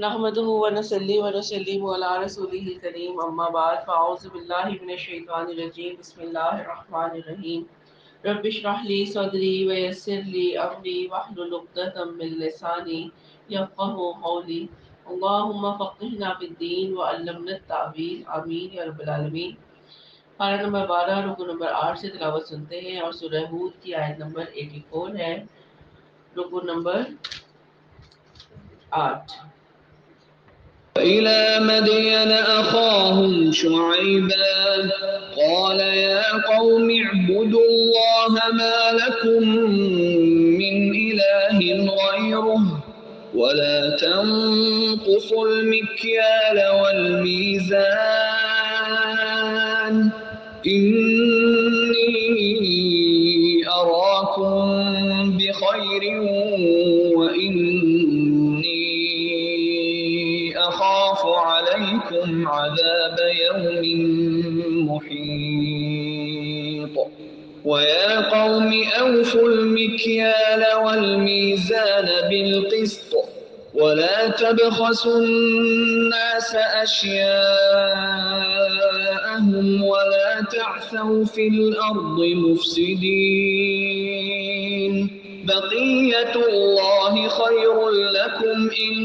نحمده ونصلي ونسلم على رسوله الكريم اما بعد فاعوذ بالله من الشیطان الرجیم بسم اللہ الرحمن الرحیم رب اشرح لي صدری ويسر لي امری واحلل عقدۃ من لسانی يفقهوا قولی اللهم فقهنا في الدین وعلمنا التاویل آمین یا رب العالمین۔ پارہ نمبر 12 رکو نمبر 8 سے تلاوت سنتے ہیں اور سورہ ہود کی آیت نمبر 84 ہے، رکو نمبر 8۔ إلى مدين أخاهم شعيبا قال يا قوم اعبدوا الله ما لكم من إله غيره ولا تنقصوا المكيال والميزان إني أراكم بخير وإني أخاف عليكم عذاب يوم محيط ويا قوم أوفوا المكيال والميزان بالقسط ولا تبخسوا الناس أشياءهم ولا تعثوا في الأرض مفسدين بقية الله خير لكم إن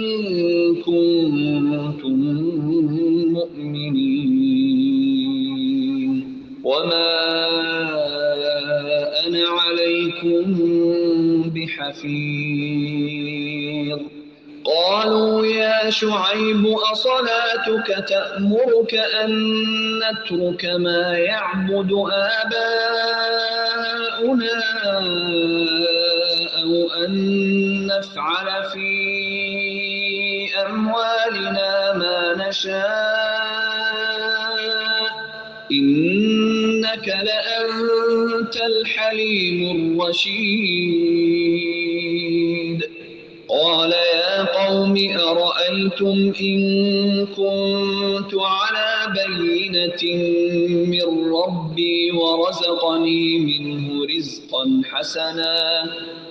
كنتم مؤمنين وما أنا عليكم بحفيظ قالوا يا شعيب أصلاتك تأمرك أن نترك ما يعبد آباؤنا أو أن نفعل في أموالنا ما نشاء إنك لأنت الحليم الرشيد قال يا قوم أرأيتم إن كنت على بينة من ربي ورزقني منه رزقا حسنا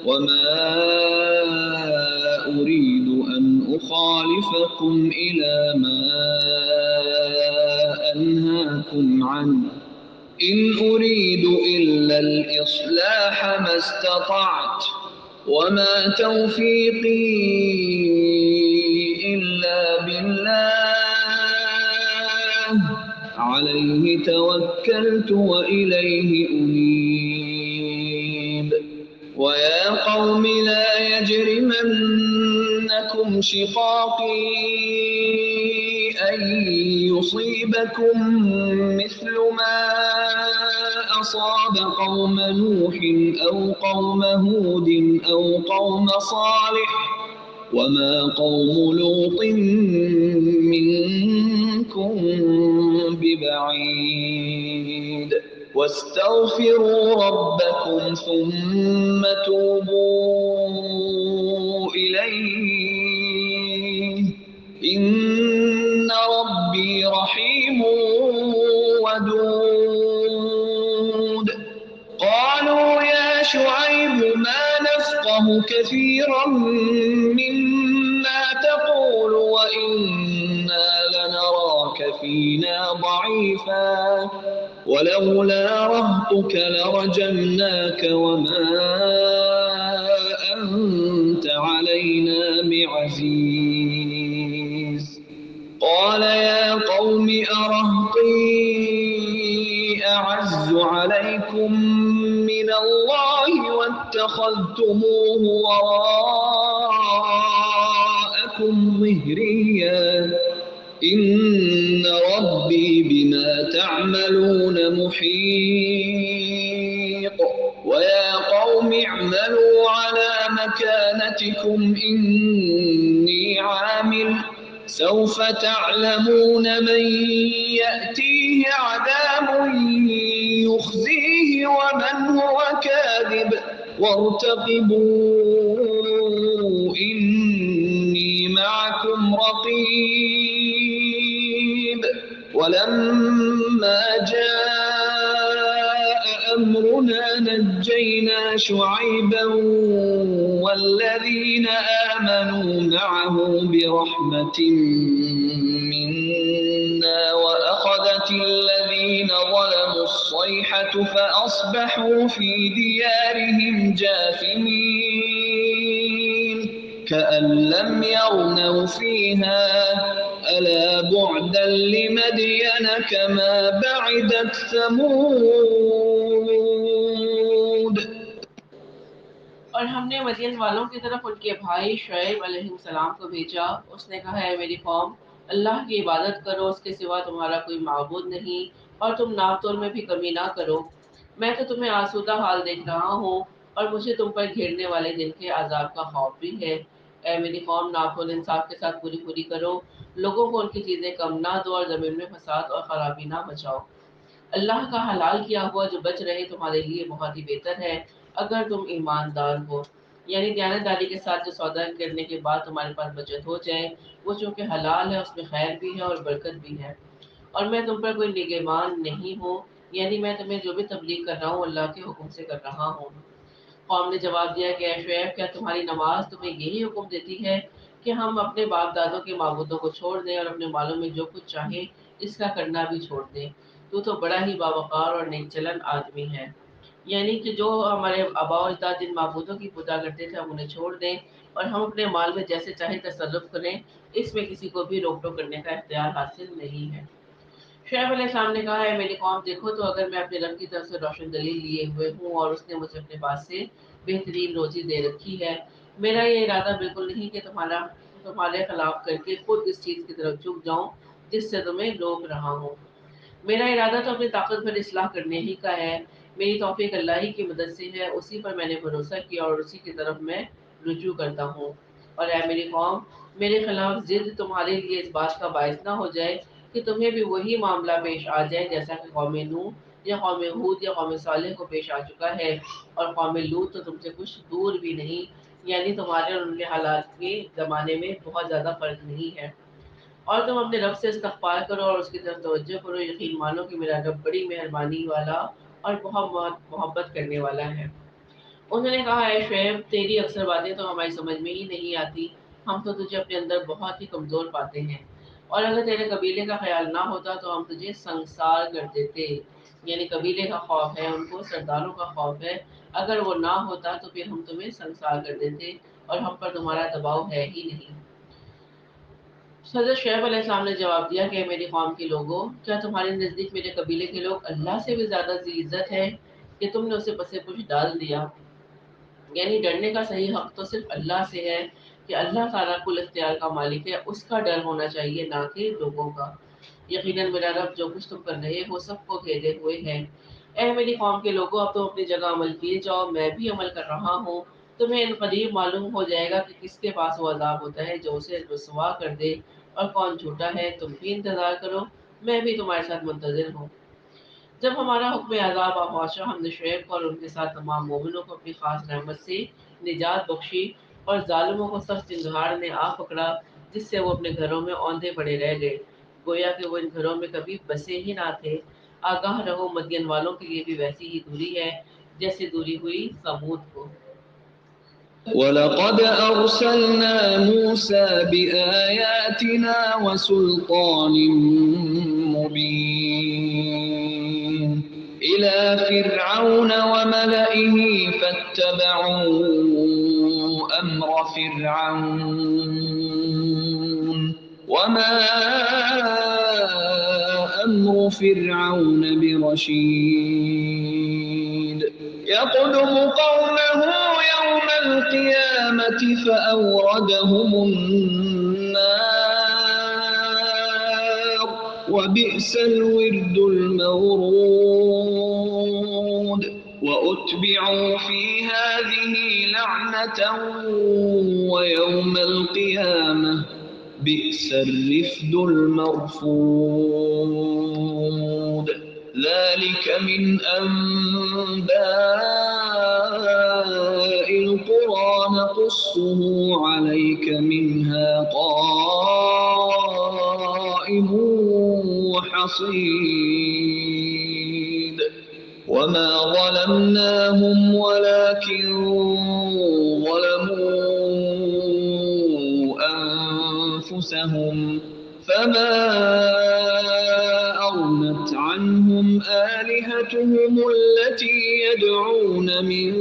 وما أريد أن أخالفكم إلى ما أنهاكم عنه إن أريد إلا الإصلاح ما استطعت وما توفيقي إلا بالله عليه توكلت وإليه أنيب ويا قوم لا يجرمنكم شقاقي أن يصيبكم مثل ما أصاب قوم نوح أو قوم هود أو قوم صالح وما قوم لوط منكم ببعيد واستغفروا ربكم ثم توبوا إليه إن ربي رحيم ودود قالوا يا شعيب ما نفقه كثيرا مما تقول وإنا لنراك فينا ضعيفا ولولا رهطك لرجمناك وما أنت علينا بعزيز قال يا قوم أرهطي أعز عليكم من الله واتخذتموه وراءكم ظهريا إن ربي بما تعملون محيط ويا قوم اعملوا على مكانتكم إني عامل سوف تعلمون من يأتيه عذاب يخزيه ومن هو كاذب وارتقبوا إني معكم رقيب ولما جاء أمرنا نجينا شعيبا والذين آمنوا معه برحمة منا وأخذت الذين ظلموا الصيحة فأصبحوا في ديارهم جاثمين كأن لم يغنوا فيها ألا بعدا لمدين كما بعدت ثمود. اور ہم نے مدین والوں کی طرف ان کے بھائی شعیب علیہ السلام کو بھیجا. اس نے کہا ہے میری قوم اللہ کی عبادت کرو, اس کے سوا تمہارا کوئی معبود نہیں, اور تم ناپ تول میں بھی کمی نہ کرو. میں تو تمہیں آسودہ حال دیکھ رہا ہوں اور مجھے تم پر گھیرنے والے دن کے عذاب کا خوف بھی ہے. اے میری قوم ناپ تول انصاف کے ساتھ پوری کرو, لوگوں کو ان کی چیزیں کم نہ دو اور زمین میں فساد اور خرابی نہ مچاؤ. اللہ کا حلال کیا ہوا جو بچ رہے تمہارے لیے بہت ہی بہتر ہے اگر تم ایماندار ہو. یعنی دیانتداری کے ساتھ جو سودا کرنے کے بعد تمہارے پاس بچت ہو جائے وہ چونکہ حلال ہے, اس میں خیر بھی ہے اور برکت بھی ہے. اور میں تم پر کوئی نگہبان نہیں ہوں, یعنی میں تمہیں جو بھی تبلیغ کر رہا ہوں اللہ کے حکم سے کر رہا ہوں. قوم نے جواب دیا کہ اے شعیب کیا تمہاری نماز تمہیں یہی حکم دیتی ہے کہ ہم اپنے باپ دادوں کے معبودوں کو چھوڑ دیں اور اپنے مالوں میں جو کچھ چاہیں اس کا کرنا بھی چھوڑ دیں؟ تو بڑا ہی باوقار اور نیک چلن آدمی ہے. یعنی کہ جو ہمارے آباء و اجداد جن معبودوں کی پوجا کرتے تھے ہم انہیں چھوڑ دیں اور ہم اپنے مال میں جیسے چاہے تصرف کریں, اس میں کسی کو بھی روک ٹوک کرنے کا اختیار حاصل نہیں ہے. شعیب علیہ السلام نے کہا ہے میری قوم دیکھو تو اگر میں اپنے رب کی طرف سے روشن دلیل لیے ہوئے ہوں اور اس نے مجھے اپنے پاس سے بہترین روزی دے رکھی ہے, میرا یہ ارادہ بالکل نہیں کہ تمہارے خلاف کر کے خود اس چیز کی طرف جھک جاؤں جس سے تمہیں روک رہا ہوں. میرا ارادہ تو اپنی طاقت پر اصلاح کرنے ہی کا ہے. میری توفیق اللہ ہی کی مدد سے ہے, اسی پر میں نے بھروسہ کیا اور اسی کی طرف میں رجوع کرتا ہوں. اور اے میری قوم میرے خلاف ضد تمہارے لیے اس بات کا باعث نہ ہو جائے کہ تمہیں بھی وہی معاملہ پیش آ جائے جیسا کہ قوم نوح یا قوم ہود یا قوم صالح کو پیش آ چکا ہے. اور قوم لوط تو تم سے کچھ دور بھی نہیں, یعنی تمہارے اور ان کے حالات کے زمانے میں بہت زیادہ فرق نہیں ہے. اور تم اپنے رب سے استغفار کرو اور اس کی طرف توجہ کرو, یقین مانو کہ میرا رب بڑی مہربانی والا اور بہت محبت کرنے والا ہے. انہوں نے کہا اے شعیب تیری اکثر باتیں تو ہماری سمجھ میں ہی نہیں آتی, ہم تو تجھے اپنے اندر بہت ہی کمزور پاتے ہیں, اور اگر تیرے قبیلے کا خیال نہ ہوتا تو ہم تجھے سنسار کر دیتے. یعنی قبیلے کا خوف ہے ان کو, سرداروں کا خوف ہے, اگر وہ نہ ہوتا تو پھر ہم تمہیں سنسار کر دیتے اور ہم پر تمہارا دباؤ ہے ہی نہیں. حضرت شعیب علیہ السلام نے جواب دیا کہ میری قوم کے لوگوں کیا تمہارے نزدیک میرے قبیلے کے لوگ اللہ سے بھی زیادہ ذی عزت ہے کہ تم نے اسے پسے پوچھ ڈال دیا؟ یعنی ڈرنے کا صحیح حق تو صرف اللہ سے ہے کہ اللہ سارا کل اختیار کا مالک ہے, اس کا ڈر ہونا چاہیے نہ کہ لوگوں کا. یقیناً میرا رب جو کچھ تم کر رہے ہو سب کو گھیرے ہوئے ہے. اے میری قوم کے لوگوں اب تم اپنی جگہ عمل کیے جاؤ, میں بھی عمل کر رہا ہوں. تمہیں ان قریب معلوم ہو جائے گا کہ کس کے پاس وہ عذاب ہوتا ہے جو اسے رسوا کر دے اور کون جھوٹا ہے. تم بھی انتظار کرو, میں بھی تمہارے ساتھ منتظر ہوں. جب ہمارا حکم عذاب آ پہنچا ہم نے شعیب کو اور ان کے ساتھ تمام مومنوں کو اپنی خاص رحمت سے نجات بخشی, اور ظالموں کو سخت چنگھاڑ نے آ پکڑا جس سے وہ اپنے گھروں میں اوندھے پڑے رہ گئے, گویا کہ وہ ان گھروں میں کبھی بسے ہی نہ تھے. آگاہ رہو مدین والوں کے لیے بھی ویسی ہی دوری ہے جیسے دوری ہوئی ثمود کو. وَلَقَدْ أَرْسَلْنَا مُوسَى بِآيَاتِنَا وَسُلْطَانٍ مُبِينٍ إِلَى فِرْعَوْنَ وَمَلَئِهِ فَاتَّبَعُوا أَمْرَ فِرْعَوْنَ وَمَا أَمْرُ فِرْعَوْنَ بِرَشِيدٍ يَقْدُمُ قَوْمَهُ يَوْمَ الْقِيَامَةِ فَأَوْرَدَهُمُ النَّارَ وَبِئْسَ الْوِرْدُ الْمَوْرُودُ وَأُتْبِعُوا فِي هَذِهِ لَعْنَةً وَيَوْمَ الْقِيَامَةِ بِئْسَ الرِّفْدُ الْمَرْفُودُ. ذَلِكَ مِنْ أَنْبَاءِ الْقُرَى نَقُصُّهُ عَلَيْكَ مِنْهَا قَائِمٌ وَحَصِيدٌ. وما ظلمناهم ولكن ظلموا أنفسهم فما أغنت عنهم آلهتهم التي يدعون من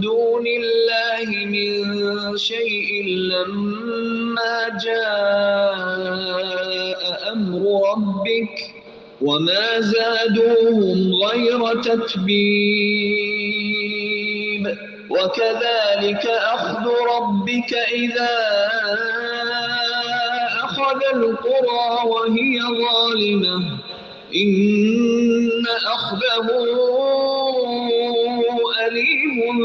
دون الله من شيء لما جاء أمر ربك وما زادوهم غير تتبيب وكذلك أخذ ربك إذا أخذ القرى وهي ظالمة إن أخذه أليم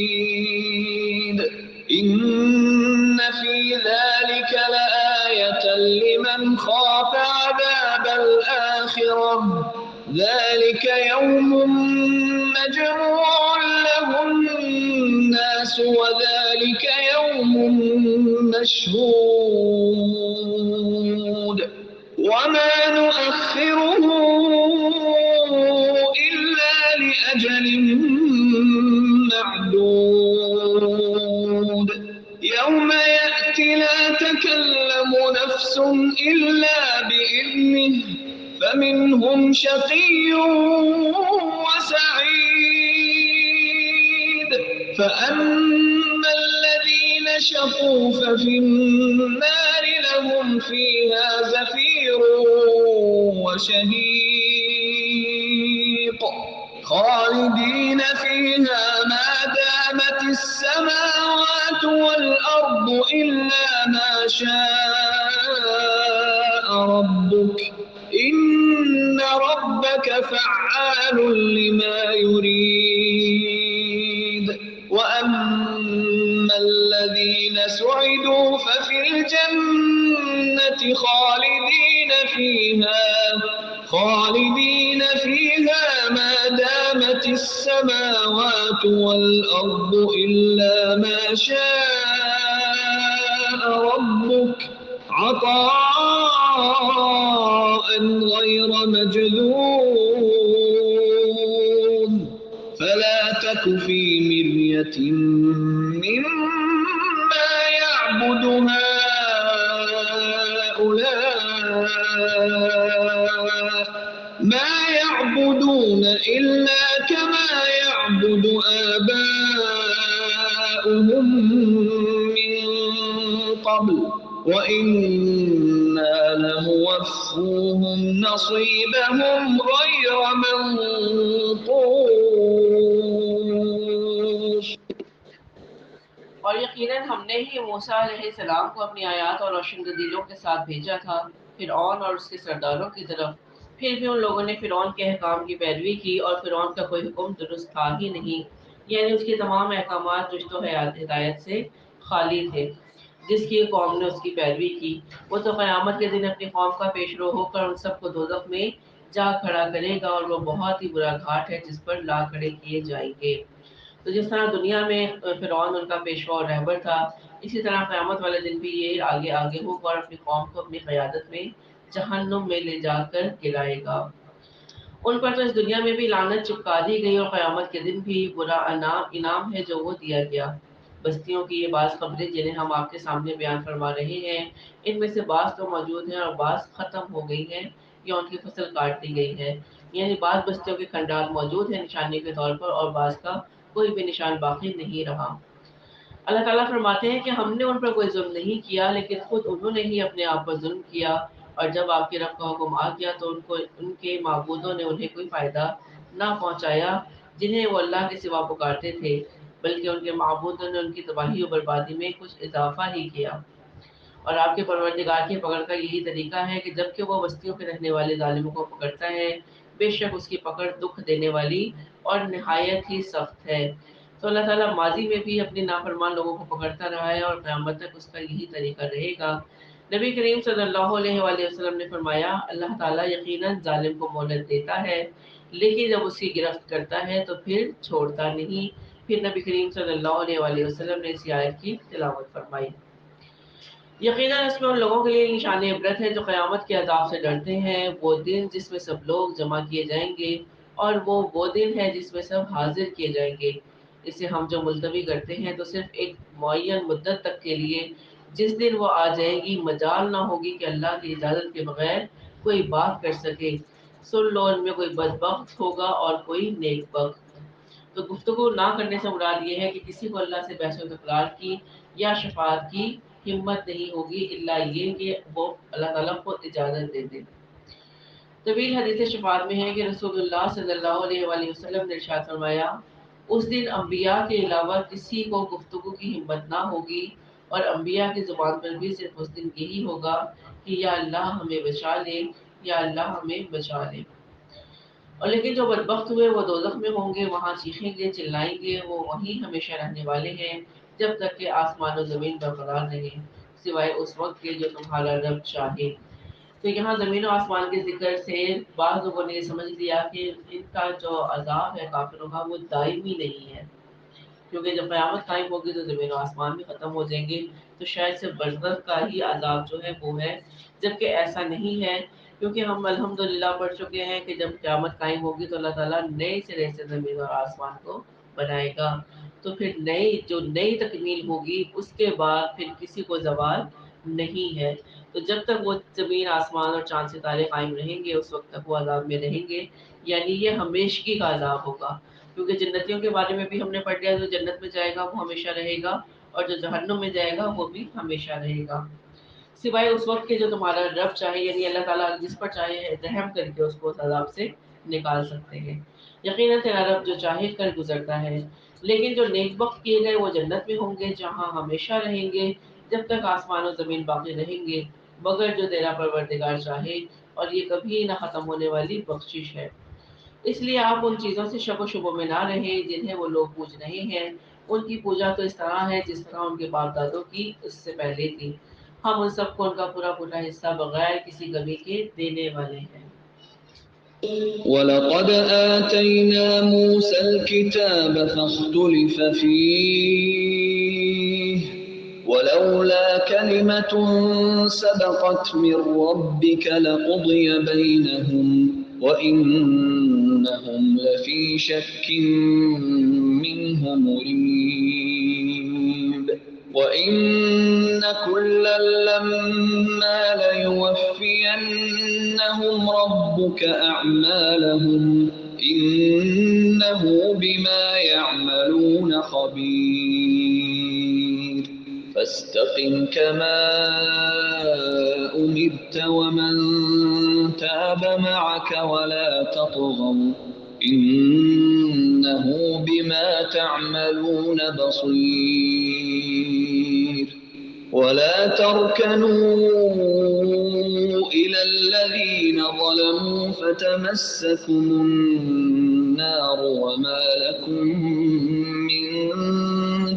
شديد إن في ذلك لآية لمن خاف عذاب الآخرة ذلك يوم مجموع له الناس وذلك يوم مشهود وما نؤخره إلا لأجل معدود يوم يأتي لا تكلم نفس إلا بإذنه فمنهم شقي وسعيد فأما الذين شقوا ففي النار لهم فيها زفير وشهيق خالدين فيها ما دامت السماوات والأرض إلا ما شاء ربك إن ربك فعال لما يريد وأما الذين سعدوا ففي الجنة خالدين فيها ما دامت السماوات والأرض إلا ما شاء ربك عطاء غير مجذوذ فلا تك في مرية مما يعبد هؤلاء ما يعبدون إلا كما يعبد آباؤهم من قبل وإنا لموفوهم نصيبهم غير منقوص اور یقیناً ہم نے ہی موسیٰ علیہ السلام کو اپنی آیات اور روشن دلیلوں کے ساتھ بھیجا تھا فرعون اور اس کے سرداروں کی طرف پھر بھی ان لوگوں نے فرعون کے احکام کی پیروی کی اور فرعون کا کوئی حکم درست تھا ہی نہیں یعنی اس کے تمام احکامات رشت و ہدایت سے خالی تھے جس کی قوم نے اس کی پیروی کی وہ تو قیامت کے دن اپنی قوم کا پیش رو ہو کر ان سب کو دوزخ میں جا کھڑا کرے گا اور وہ بہت ہی برا گھاٹ ہے جس پر لا کھڑے کیے جائیں گے تو جس طرح دنیا میں فرعون ان کا پیشوا اور رہبر تھا اسی طرح قیامت والے دن بھی یہ آگے ہوگا اور اپنی قوم کو اپنی قیادت میں جہنم میں لے جا کر گرائے گا ان پر تو اس دنیا میں بھی لعنت چپکا دی گئی اور قیامت کے دن بھی برا انعام ہے جو وہ دیا گیا بستیوں کی یہ بعض خبریں جنہیں ہم آپ کے سامنے بیان فرما رہے ہیں ان میں سے بعض تو موجود ہیں اور بعض ختم ہو گئی ہیں یا ان کی فصل کاٹ دی گئی ہے یعنی بعض بستیوں کے کھنڈرات موجود ہیں نشانی کے طور پر اور بعض کا کوئی بھی نشان باقی نہیں رہا اللہ تعالیٰ فرماتے ہیں کہ ہم نے ان پر کوئی ظلم نہیں کیا لیکن خود انہوں نے ہی اپنے آپ پر ظلم کیا اور جب آپ کے رب کا حکم آ گیا تو ان کے معبودوں نے انہیں کوئی فائدہ نہ پہنچایا جنہیں وہ اللہ کے سوا پکارتے تھے بلکہ ان کے معبودوں نے ان کی تباہی و بربادی میں کچھ اضافہ ہی کیا اور آپ کے پروردگار کی پکڑ کا یہی طریقہ ہے کہ جب کہ وہ بستیوں کے رہنے والے ظالموں کو پکڑتا ہے بے شک اس کی پکڑ دکھ دینے والی اور نہایت ہی سخت ہے تو اللہ تعالیٰ ماضی میں بھی اپنے نافرمان لوگوں کو پکڑتا رہا ہے اور قیامت تک اس کا یہی طریقہ رہے گا نبی کریم صلی اللہ علیہ وآلہ وسلم نے فرمایا اللہ تعالیٰ یقیناً ظالم کو مہلت دیتا ہے لیکن جب اس کی گرفت کرتا ہے تو پھر چھوڑتا نہیں پھر نبی کریم صلی اللہ علیہ وآلہ وسلم نے اس آیت کی تلاوت فرمائی یقیناً اس میں ان لوگوں کے لیے نشان عبرت ہے جو قیامت کے عذاب سے ڈرتے ہیں، وہ دن جس میں سب لوگ جمع کیے جائیں گے، اور وہ دن ہے جس میں سب حاضر کیے جائیں گے۔ اسے ہم جو ملتوی کرتے ہیں تو صرف ایک معین مدت تک کے لیے، جس دن وہ آ جائے گی مجال نہ ہوگی کہ اللہ کی اجازت کے بغیر کوئی بات کر سکے۔ سن لو ان میں کوئی بدبخت ہوگا اور کوئی نیک بخت۔ تو گفتگو نہ کرنے سے مراد یہ ہے کہ کسی کو اللہ سے بحث و تکرار کی یا شفاعت کی ہمت نہیں ہوگی، الا یہ کہ وہ اللہ تعالیٰ کو اجازت دے دے۔ طویل حدیث شفاعت میں ہے کہ رسول اللہ صلی اللہ علیہ وآلہ وسلم نے ارشاد فرمایا، اس دن انبیاء کے علاوہ کسی کو گفتگو کی ہمت نہ ہوگی، اور انبیاء کی زبان پر بھی صرف اس دن یہی ہوگا کہ یا اللہ ہمیں بچا لے، یا اللہ ہمیں بچا لے۔ اور لیکن جو بدبخت ہوئے وہ دوزخ میں ہوں گے، وہاں چیخیں گے چلائیں گے، وہ وہیں ہمیشہ رہنے والے ہیں جب تک کہ آسمان و زمین برقرار رہیں، سوائے اس وقت کے جو تمہارا رب چاہے۔ تو یہاں زمین و آسمان کے ذکر سے بعض لوگوں نے یہ سمجھ لیا کہ ان کا جو عذاب ہے کافروں کا وہ دائمی نہیں ہے، کیونکہ جب قیامت قائم ہوگی تو زمین و آسمان بھی ختم ہو جائیں گے، تو شاید سے برزخ کا ہی عذاب جو ہے وہ ہے، جبکہ ایسا نہیں ہے، کیونکہ ہم الحمدللہ پڑھ چکے ہیں کہ جب قیامت قائم ہوگی تو اللہ تعالیٰ نئے سرے سے زمین اور آسمان کو بنائے گا، تو پھر نئی تکمیل ہوگی اس کے بعد پھر کسی کو زوال نہیں ہے۔ تو جب تک وہ زمین آسمان اور چاند ستارے قائم رہیں گے اس وقت تک وہ عذاب میں رہیں گے، یعنی یہ ہمیشگی کا عذاب ہوگا، کیونکہ جنتیوں کے بارے میں بھی ہم نے پڑھ لیا، جو جنت میں جائے گا وہ ہمیشہ رہے گا، اور جو جہنم میں جائے گا وہ بھی ہمیشہ رہے گا، سوائے اس وقت کے جو تمہارا رب چاہے، یعنی اللہ تعالیٰ جس پر چاہے رحم کر کے اس کو اس عذاب سے نکال سکتے ہیں۔ یقیناً تیرا رب جو چاہے کر گزرتا ہے۔ لیکن جو نیک بخت کیے گئے وہ جنت میں ہوں گے جہاں ہمیشہ رہیں گے جب تک آسمان و زمین باقی رہیں گے، مگر جو تیرا پروردگار چاہے، اور یہ کبھی نہ ختم ہونے والی بخشش ہے۔ اس لیے آپ ان چیزوں سے شک و شبہ میں نہ رہیں جنہیں وہ لوگ پوج رہے ہیں، ان کی پوجا تو اس طرح ہے جس طرح ان کے باپ دادوں کی اس سے پہلے تھی، ہم ان سب کو ان کا پورا پورا حصہ بغیر کسی کمی کے دینے والے ہیں۔ وَلَقَدْ آتَيْنَا مُوسَى الْكِتَابَ فَاخْتُلِفَ فِيهِ وَلَوْلَا كَلِمَةٌ سَبَقَتْ مِنْ رَبِّكَ لَقُضِيَ بَيْنَهُمْ وَإِنَّهُمْ لَفِي شَكٍّ مِّنْهُ مُرِيبٍ وَإِنَّ كُلًّا لَّمَّا لَيُوَفِّيَنَّهُمْ رَبُّكَ أَعْمَالَهُمْ إِنَّهُ بِمَا يَعْمَلُونَ خَبِيرٌ فَاسْتَقِمْ كَمَا أُمِرْتَ وَمَن تَابَ مَعَكَ وَلَا تَطْغَوْا إِنَّهُ بِمَا تَعْمَلُونَ بَصِيرٌ وَلَا تَرْكَنُوا إِلَى الَّذِينَ ظَلَمُوا فَتَمَسَّكُمُ النَّارُ مِن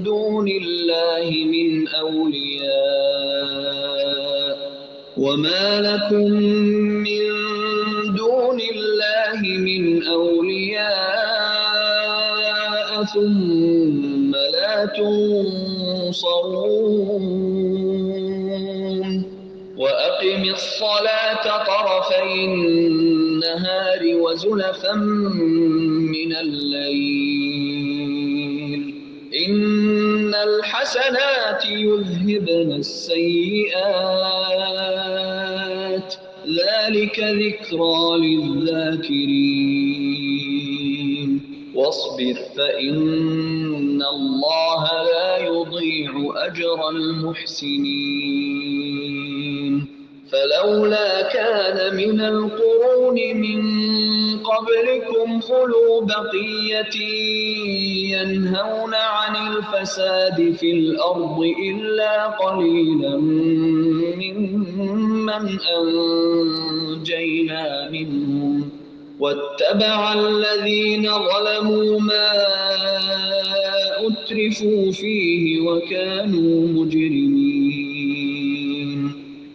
دُونِ اللَّهِ مِنْ أَوْلِيَاءَ ثُمَّ لَا تُنصَرُونَ وَأَقِمِ الصَّلَاةَ طَرَفَيِ النَّهَارِ وَزُلَفًا مِّنَ اللَّيْلِ إِنَّ الْحَسَنَاتِ يُذْهِبْنَ السَّيِّئَاتِ ذَلِكَ ذِكْرَىٰ لِلذَّاكِرِينَ وَاصْبِرْ فَإِنَّ اللَّهَ لَا يُضِيعُ أَجْرَ الْمُحْسِنِينَ فَلَوْلَا كَانَ مِنَ الْقُرُونِ مِن قَبْلِكُمْ أُولُو بَقِيَّةٍ يَنْهَوْنَ عَنِ الْفَسَادِ فِي الْأَرْضِ إِلَّا قَلِيلًا مِّمَّنْ أَنجَيْنَا مِنْهُمْ وَاتَّبَعَ الَّذِينَ ظَلَمُوا مَا أُتْرِفُوا فِيهِ وَكَانُوا مُجْرِمِينَ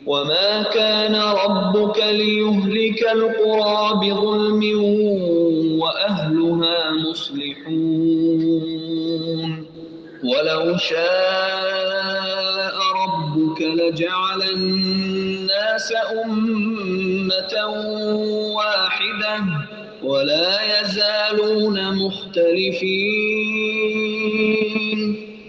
وَمَا كَانَ رَبُّكَ لِيُهْلِكَ الْقُرَىٰ بِظُلْمٍ وَأَهْلُهَا مُصْلِحُونَ وَلَوْ شَاءَ رَبُّكَ ربك لجعل الناس أمة واحدة ولا يزالون مختلفين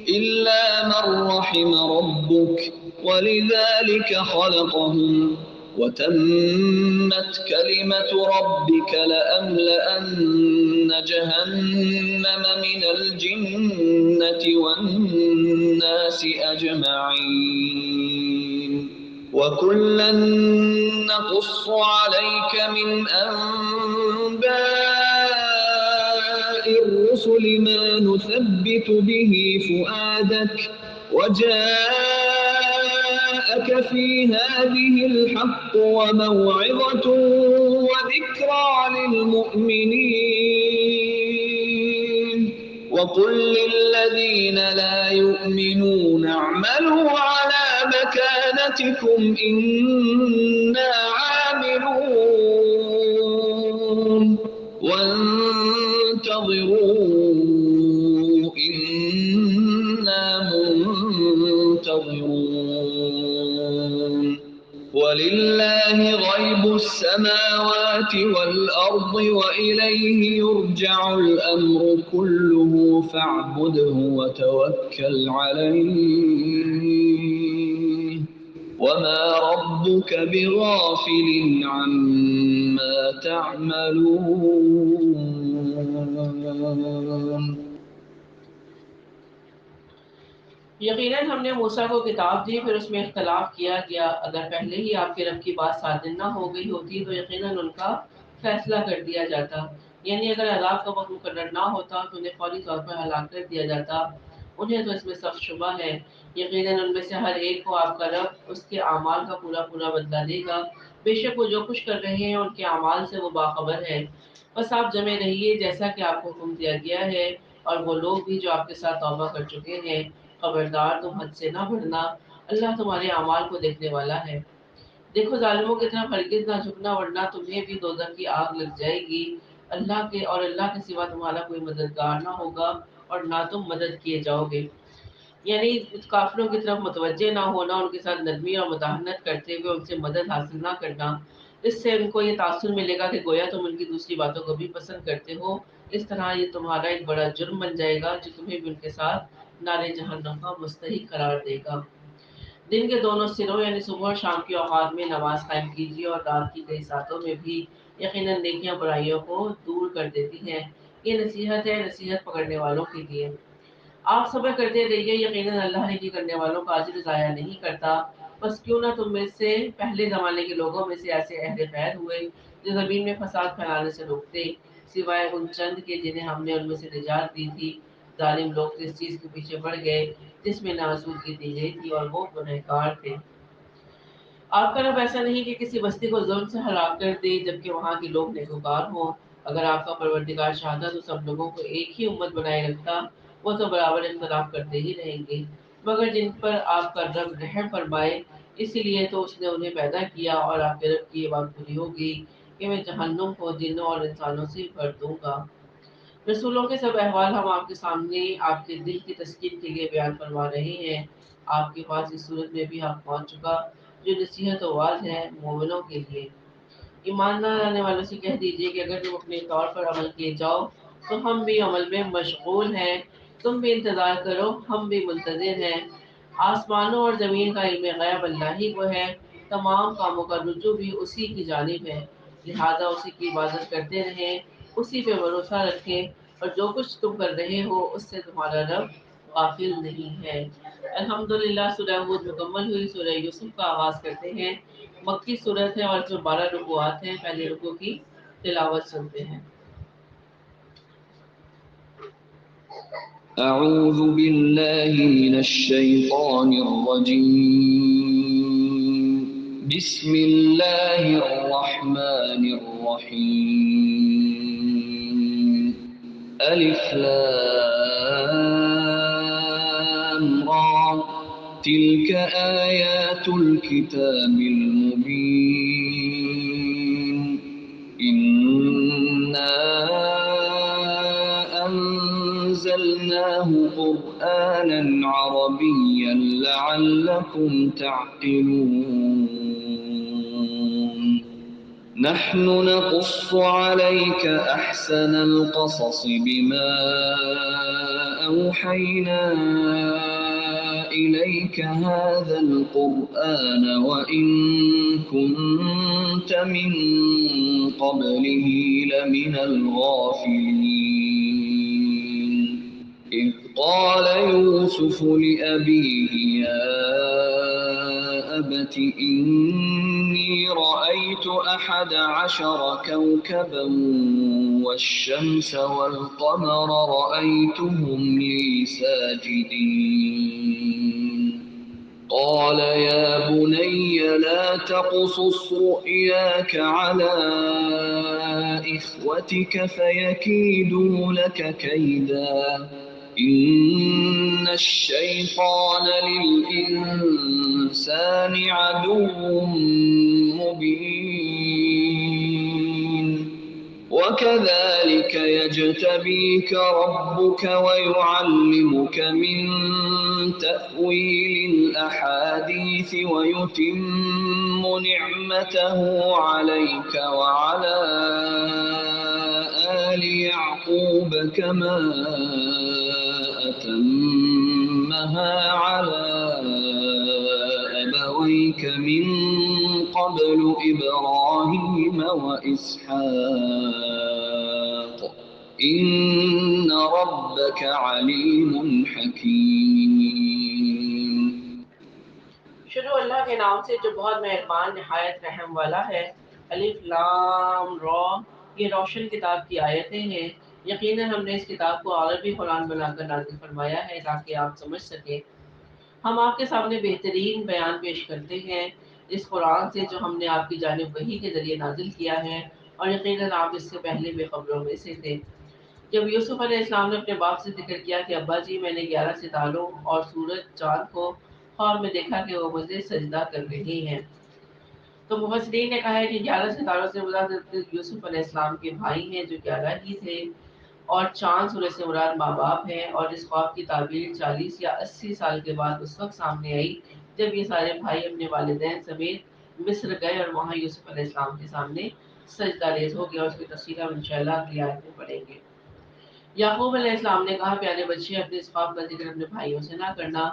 إلا من رحم ربك ولذلك خلقهم وتمت كلمة ربك لأملأن جهنم من الجنة والناس أجمعين وكلا نقص عليك من أنباء الرسل ما نثبت به فؤادك وجاءك في هذه الحق وموعظة وذكرى للمؤمنين وقل للذين لا يؤمنون اعملوا على مكانتكم إنا عاملون وانتظروا إنا منتظرون ولله غيب السماوات والأرض وإليه يرجع الأمر كله فاعبده وتوكل عليه وما ربك بغافل عما تعملون. یقیناً ہم نے موسیٰ کو کتاب دی، پھر اس میں اختلاف کیا گیا. اگر پہلے ہی آپ کے رب کی بات صادر نہ ہو گئی ہوتی تو یقیناً ان کا فیصلہ کر دیا جاتا، یعنی اگر عذاب کا وقت مقرر نہ ہوتا تو انہیں فوری طور پر ہلاک کر دیا جاتا. انہیں تو اس میں سخت شبہ ہے. یقیناً ان میں سے ہر ایک کو آپ کا رب اس کے اعمال کا پورا پورا بدلہ دے گا. بے شک وہ جو کچھ کر رہے ہیں ان کے اعمال سے وہ باخبر ہے. بس آپ جمع رہیے جیسا کہ آپ کو حکم دیا گیا ہے، اور وہ لوگ بھی جو آپ کے ساتھ توبہ کر چکے ہیں. خبردار تم حد سے نہ بڑھنا، اللہ تمہارے اعمال کو دیکھنے والا ہے. دیکھو ظالموں کی طرف ہرگز نہ جھکنا ورنہ تمہیں بھی دوزخ کی آگ لگ جائے گی. اللہ کے سوا تمہارا کوئی مددگار نہ ہوگا اور نہ تم مدد کیے جاؤ گے. یعنی کافروں کی طرف متوجہ نہ ہونا، ان کے ساتھ نرمی اور مداحنت کرتے ہوئے ان سے مدد حاصل نہ کرنا. اس سے ان کو یہ تاثر ملے گا کہ گویا تم ان کی دوسری باتوں کو بھی پسند کرتے ہو. اس طرح یہ تمہارا ایک بڑا جرم بن جائے گا جو تمہیں بھی ان کے ساتھ نارے جہنم کا مستحق قرار دے گا. دن کے دونوں سروں یعنی صبح اور شام کے اوقات میں نماز قائم کیجیے، اور رات کی کئی ساعتوں میں بھی. یقیناً نیکیاں برائیوں کو دور کر دیتی ہیں. یہ نصیحت ہے، نصیحت پکڑنے والوں کے لیے. آپ صبر کرتے رہیے، یقیناً اللہ نیکی کرنے والوں کا اجر ضائع نہیں کرتا. بس کیوں نہ تم میں سے پہلے زمانے کے لوگوں میں سے ایسے اہل خیر ہوئے جو زمین میں فساد پھیلانے سے روکتے، سوائے ان چند کے جنہیں ہم نے ان میں سے نجات دی تھی. ظالم لوگ تو اس چیز کے پیچھے پڑ گئے جس میں ناسودگی دی گئی تھی، اور وہ گنہگار تھے. آپ کا رب ایسا نہیں کہ کسی بستی کو ظلم سے ہلاک کر دے جبکہ وہاں کے لوگ نیکوکار ہوں. اگر آپ کا پروردگار چاہتا تو سب لوگوں کو ایک ہی امت بنائے رکھتا. وہ تو برابر اختلاف کرتے ہی رہیں گے، مگر جن پر آپ کا رب رحم فرمائے اسی لیے تو اس نے انہیں پیدا کیا. اور آپ کے رب کی یہ بات پوری ہوگی کہ میں جہنم کو جنوں اور انسانوں سے بھر دوں گا. رسولوں کے سب احوال ہم آپ کے سامنے آپ کے دل کی تسکین کے لیے بیان فرما رہے ہیں. آپ کے پاس اس صورت میں بھی حق پہنچ چکا جو نصیحت و واعظ ہے مومنوں کے لیے. ایمان نہ لانے والوں سے کہہ دیجیے کہ اگر تم اپنے طور پر عمل کیے جاؤ تو ہم بھی عمل میں مشغول ہیں. تم بھی انتظار کرو، ہم بھی منتظر ہیں. آسمانوں اور زمین کا علم غیب اللہ ہی کو ہے. تمام کاموں کا رجوع بھی اسی کی جانب ہے، لہذا اسی کی عبادت کرتے رہیں، اسی پہ بھروسہ رکھیں، اور جو کچھ تم کر رہے ہو اس سے تمہارا رب غافل نہیں ہے. الحمدللہ سورہ ہود مکمل ہوئی. سورہ یوسف کا آغاز کرتے ہیں. مکی سورت ہے اور اس میں 12 رکوعات ہیں. پہلے رکوع کی تلاوت سنتے ہیں. أعوذ بالله من الشيطان الرجيم بسم الله الرحمن الرحيم ألف لام را تلك آيات الكتاب المبين إنا أنزلناه قرآنا عربيا لعلكم تعقلون نحن نقص عليك أحسن القصص بما أوحينا إليك هذا القرآن وإن كنت من قبله لمن الغافلين إذ قال يوسف لأبيه يا أبت إني رأيت 11 كوكبا والشمس والقمر رأيتهم لي ساجدين قال يا بني لا تقصص رؤياك على إخوتك فيكيدوا لك كيدا إن الشيطان للإنسان عدو مبين وكذلك يجتبيك ربك ويعلمك من تأويل الأحاديث ويتم نعمته عليك وعلى آل يعقوب كما أتمها على أبويك من قبل إبراهيم وإسحاق إن ربك عليم حكيم شروع اللہ کے نام سے جو بہت مہربان نہایت رحم والا ہے۔ الف لام را، یہ روشن کتاب کی آیتیں ہیں۔ یقیناً ہم نے اس کتاب کو عربی قرآن بنا کر نازل فرمایا ہے تاکہ آپ سمجھ سکیں۔ ہم آپ کے سامنے بہترین بیان پیش کرتے ہیں اس قرآن سے جو ہم نے آپ کی جانب وحی کے ذریعے نازل کیا ہے، اور یقیناً آپ اس سے پہلے بے خبروں میں سے تھے۔ جب یوسف علیہ السلام نے اپنے باپ سے ذکر کیا کہ ابا جی میں نے 11 ستاروں اور سورج چاند کو خواب میں دیکھا کہ وہ مجھے سجدہ کر رہی ہیں، تو مفسرین نے کہا ہے کہ 11 ستاروں سے مراد یوسف علیہ السلام کے بھائی ہیں جو 11 ہی تھے، اور چاند سورج سے مراد ماں باپ ہے۔ اور اس خواب کی تعبیر 40 یا 80 سال کے بعد اس وقت سامنے آئی جب یہ سارے بھائی اپنے والدین سمیت مصر گئے اور وہاں یوسف علیہ السلام کے سامنے سجدہ ریز ہو گیا۔ اس کی تفصیل ہم انشاءاللہ اگلی آیت میں پڑھیں گے۔ یعقوب علیہ السلام نے کہا پیارے بچے اپنے اس خواب کا ذکر اپنے بھائیوں سے نہ کرنا،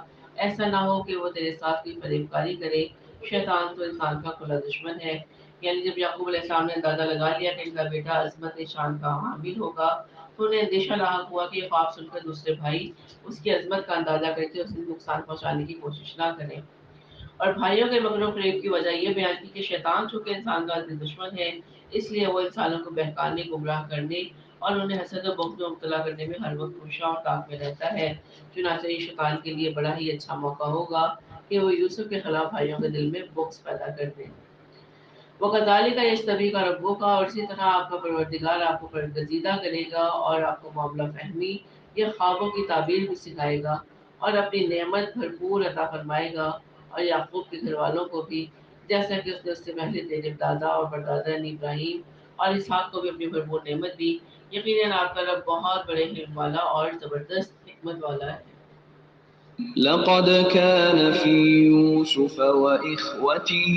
ایسا نہ ہو کہ وہ تیرے ساتھ کوئی فریب کاری کرے، شیطان تو انسان کا کھلا دشمن ہے۔ یعنی جب یعقوب علیہ السلام نے اندازہ لگا لیا کہ ان کا بیٹا عظمت شان کا حامل ہوگا تو انہیں اندیشہ لاحق ہوا کہ یہ خواب سن کر دوسرے بھائی اس کی عظمت کا اندازہ کرتے اسے نقصان پہنچانے کی کوشش نہ کریں۔ اور بھائیوں کے مکر و فریب کی وجہ یہ بیان کی کہ شیطان چونکہ انسان کا عظیم دشمن ہے، اس لیے وہ انسانوں کو بہکانے، گمراہ کرنے اور انہیں حسد و بغض میں مبتلا کرنے میں ہر وقت خوشاں اور طاق میں رہتا ہے۔ چنانچہ یہ شیطان کے لیے بڑا ہی اچھا موقع ہوگا کہ وہ یوسف کے خلاف بھائیوں کے دل میں بغض پیدا کر دے۔ وَكَذَلِكَ يَجْتَبِيكَ رَبُّكَ، اور اسی طرح آپ کا پروردگار آپ کو برگزیدہ کرے گا اور آپ کو معاملہ فہمی یا خوابوں کی تعبیر بھی سکھائے گا اور اپنی نعمت بھرپور عطا فرمائے گا، اور یعقوب کے گھر والوں کو بھی، جیسا کہ اس نے اس سے پہلے تیرے دادا اور پردادا ابراہیم اور اسحاق کو بھی اپنی بھرپور نعمت دی۔ یقیناً آپ کا رب بہت بڑے علم والا اور زبردست حکمت والا ہے۔ لقد كان في يوسف وإخوته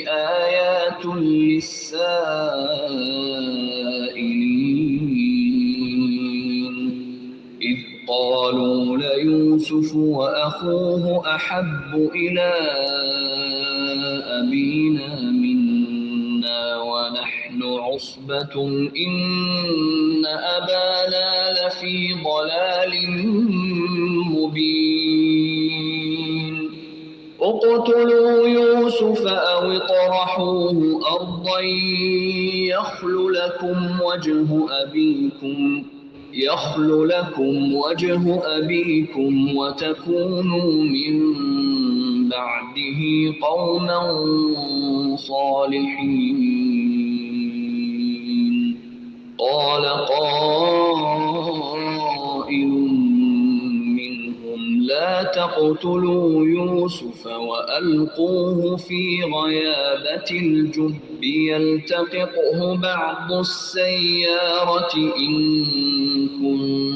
آيات للسائلين إذ قالوا ليوسف وأخوه أحب إلى أبينا منا ونحن عصبة إن أبانا لفي ضلال مبين اقتلوا يوسف أو اطرحوه أرضا يخل لكم وجه أبيكم وتكونوا من بعده قوما صالحين قال قائل منهم لا تقتلوا يوسف وألقوه في غيابة الجب يلتقطه بعض السيارة إن كنتم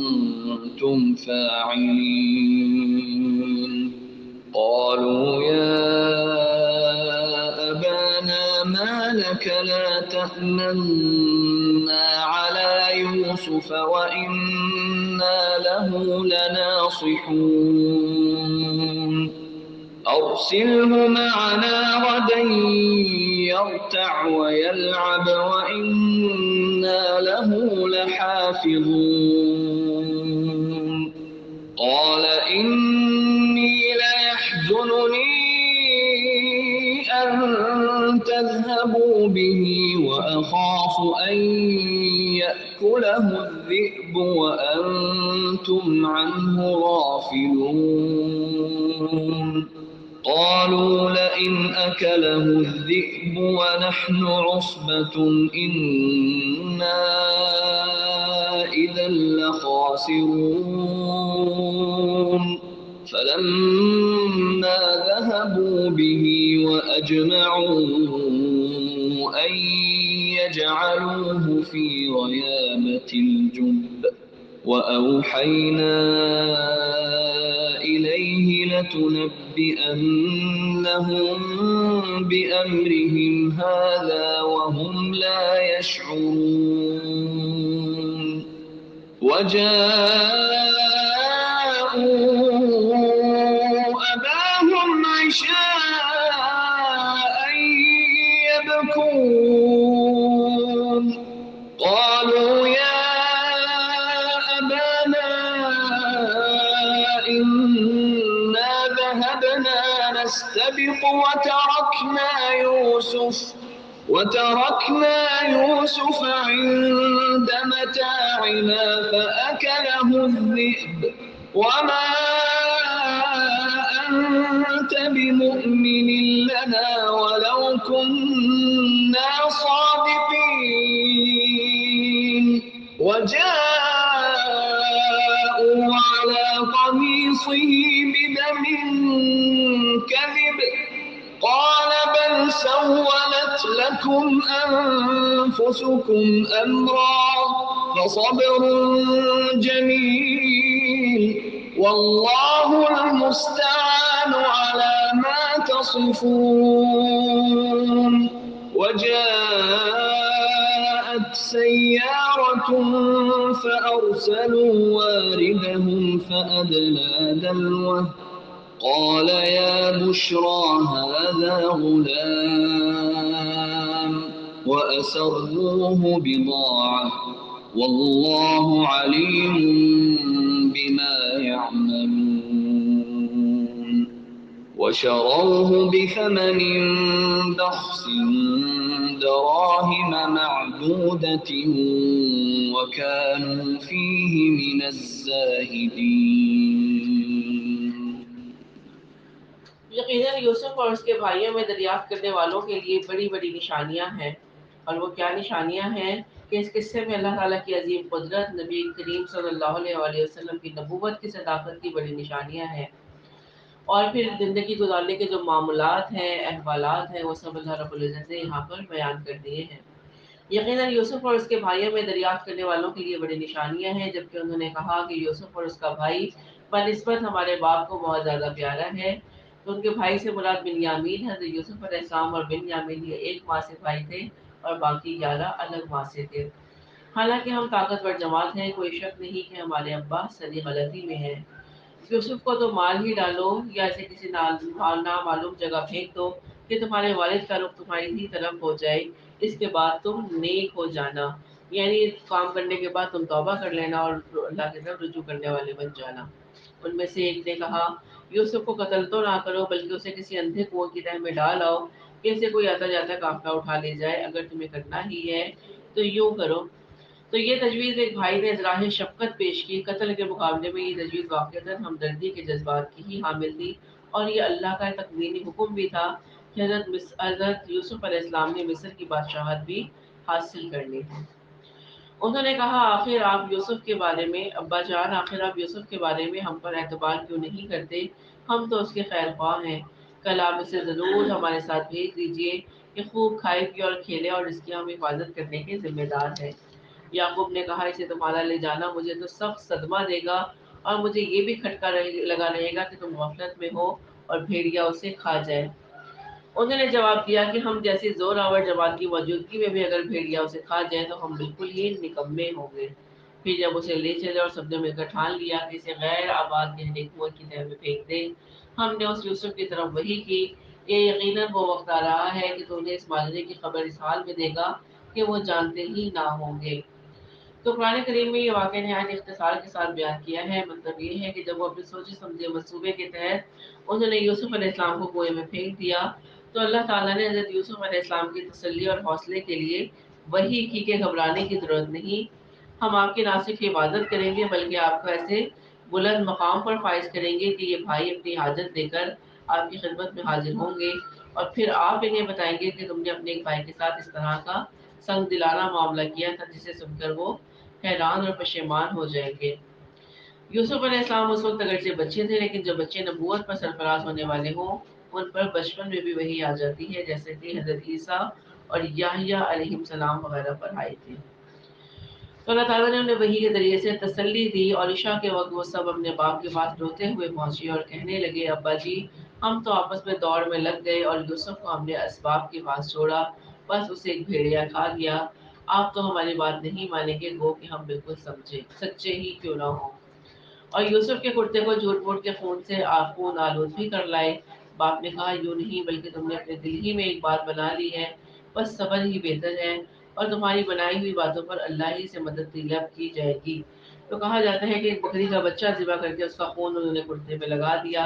كنتم فاعلين قالوا يا أبانا ما لك لا تأمنا على يوسف وإنا له لناصحون أرسله معنا غدا يرتع ويلعب وإنا له لحافظون قال إني ليحزنني أن تذهبوا به وأخاف أن يأكله الذئب وأنتم عنه غافلون قالوا لئن أكله الذئب ونحن عصبة إنا إذا لخاسرون فلما ذهبوا به وأجمعوا أن يجعلوه في غيابة الجب وأوحينا إليه لتنبئنهم بأمرهم هذا وهم لا يشعرون وجاءوا أباهم عشاء يبكون قالوا يا أبانا إنا ذهبنا نستبق وتركنا يوسف عند متاعنا فأكله الذئب وما أنت بمؤمن لنا ولو كنا صادقين وجاءوا على قميصه بدم كذب قال بل سولت لكم أنفسكم أمرا فصبر جميل والله المستعان على ما تصفون وجاءت سيارة فأرسلوا واردهم فأدلى دلوه قال يا بشرى هذا غلام وأسروه بضاعة والله عليم بما يعملون وشروه بثمن بخس دراهم معدودة وكانوا فيه من الزاهدين یقیناً یوسف اور اس کے بھائیوں میں دریافت کرنے والوں کے لیے بڑی بڑی نشانیاں ہیں، اور وہ کیا نشانیاں ہیں کہ اس قصے میں اللہ تعالیٰ کی عظیم قدرت، نبی کریم صلی اللہ علیہ وآلہ وسلم کی نبوت کی صداقت کی بڑی نشانیاں ہیں، اور پھر زندگی گزارنے کے جو معاملات ہیں، احوالات ہیں، وہ سب اللہ رب العزت نے یہاں پر بیان کر دیے ہیں۔ یقیناً یوسف اور اس کے بھائیوں میں دریافت کرنے والوں کے لیے بڑی نشانیاں ہیں، جبکہ انہوں نے کہا کہ یوسف اور اس کا بھائی بنسبت ہمارے باپ کو بہت زیادہ پیارا ہے، تو ان کے بھائی سے مراد بنیامین ہے۔ حضرت یوسف علیہ السلام اور بنیامین یہ ایک ماں سے بھائی تھے اور باقی 11 الگ ماں سے تھے۔ حالانکہ ہم طاقتور جماعت ہیں، کوئی شک نہیں کہ ہمارے ابا صحیح غلطی میں ہیں۔ یوسف کو تو مال ہی ڈالو یا اسے کسی نامعلوم جگہ پھینک دو کہ تمہارے والد کا رخ تمہاری ہی طرف ہو جائے، اس کے بعد تم نیک ہو جانا، یعنی کام کرنے کے بعد تم توبہ کر لینا اور اللہ کی طرف رجوع کرنے والے بن جانا۔ ان میں سے ایک نے کہا یوسف کو قتل تو نہ کرو بلکہ اسے کسی اندھے کنویں کی تہہ میں ڈال آؤ کہ اسے کوئی آتا جاتا قافلہ اٹھا لے جائے، اگر تمہیں کرنا ہی ہے تو یوں کرو۔ تو یہ تجویز ایک بھائی نے ظاہر شفقت پیش کی، قتل کے مقابلے میں یہ تجویز واقعتاً ہمدردی کے جذبات کی ہی حامل تھی، اور یہ اللہ کا تقدیری حکم بھی تھا کہ حضرت یوسف علیہ السلام نے مصر کی بادشاہت بھی حاصل کرنی تھی۔ انہوں نے کہا آخر آپ یوسف کے بارے میں ابا جان، آخر آپ یوسف کے بارے میں ہم پر اعتبار کیوں نہیں کرتے؟ ہم تو اس کے خیر خواہ ہیں، کل آپ اسے ضرور ہمارے ساتھ بھیج دیجیے کہ خوب کھائے پیے اور کھیلے، اور اس کی ہم حفاظت کرنے کے ذمہ دار ہیں۔ یعقوب نے کہا اسے تمہارا لے جانا مجھے تو سخت صدمہ دے گا اور مجھے یہ بھی کھٹکا لگا رہے گا کہ تم غفلت میں ہو اور بھیڑیا اسے کھا جائے۔ انہوں نے جواب دیا کہ ہم جیسی زور آور جوان کی موجودگی میں بھی اگر بھیڑیا اسے کھا جائے تو ہم بالکل ہی نکمے ہوں گے۔ پھر جب اسے لے چلے اور سب نے مل کر ٹھان لیا کہ اسے غیر آباد گہنے کنویں کی تہہ میں پھینک دیں، ہم نے اس یوسف کی طرف وحی کی کہ یقیناً وہ وقت آ رہا ہے کہ تو انہیں اس معجزے کی خبر اس حال میں دے گا کہ وہ جانتے ہی نہ ہوں گے۔ تو قرآن کریم میں یہ واقعہ نہایت اختصار کے ساتھ بیان کیا ہے۔ مطلب یہ ہے کہ جب وہ اپنے سوچے سمجھے منصوبے کے تحت انہوں نے یوسف علیہ السلام کو کنویں میں پھینک دیا تو اللہ تعالیٰ نے حضرت یوسف علیہ السلام کی تسلی اور حوصلے کے لیے وحی کی کہ گھبرانے کی ضرورت نہیں، ہم آپ کی نہ صرف عبادت کریں گے بلکہ آپ کو ایسے بلند مقام پر فائز کریں گے کہ یہ بھائی اپنی حاجت دے کر آپ کی خدمت میں حاضر ہوں گے اور پھر آپ انہیں بتائیں گے کہ تم نے اپنے ایک بھائی کے ساتھ اس طرح کا سنگ دلانہ معاملہ کیا تھا، جسے سن کر وہ حیران اور پشیمان ہو جائیں گے۔ یوسف علیہ السلام اس وقت اگرچہ بچے تھے، لیکن جب بچے نبوت پر سرفراز ہونے والے ہوں ان پر بچپن میں بھی وہی آ جاتی ہے، جیسے کہ حضرت عیسیٰ اور یحییٰ علیہ السلام وغیرہ پر آئی تھی۔ تو اللہ تعالیٰ نے انہیں وحی کے ذریعے سے تسلی دی اور عشاء کے وقت وہ سب اپنے باپ کے پاس روتے ہوئے پہنچے اور کہنے لگے، ابا جی ہم تو آپس میں دوڑ میں لگ گئے اور یوسف کو ہم نے اسباب کے پاس چھوڑا، بس اسے ایک بھیڑیا کھا گیا۔ آپ تو ہماری بات نہیں مانیں گے، گو کہ ہم بالکل سچے ہی کیوں نہ ہوں۔ اور یوسف کے کرتے کو جھوٹ موٹ کے خون سے خون آلود بھی کر لائے۔ باپ نے کہا، یوں نہیں بلکہ تم نے اپنے دل ہی میں ایک بات بنا لی ہے، بس صبر ہی بہتر ہے اور تمہاری بنائی ہوئی باتوں پر اللہ ہی سے مدد طلب کی جائے گی۔ تو کہا جاتا ہے کہ ایک بکری کا بچہ ذبح کر کے اس کا خون انہوں نے کرتے پہ لگا دیا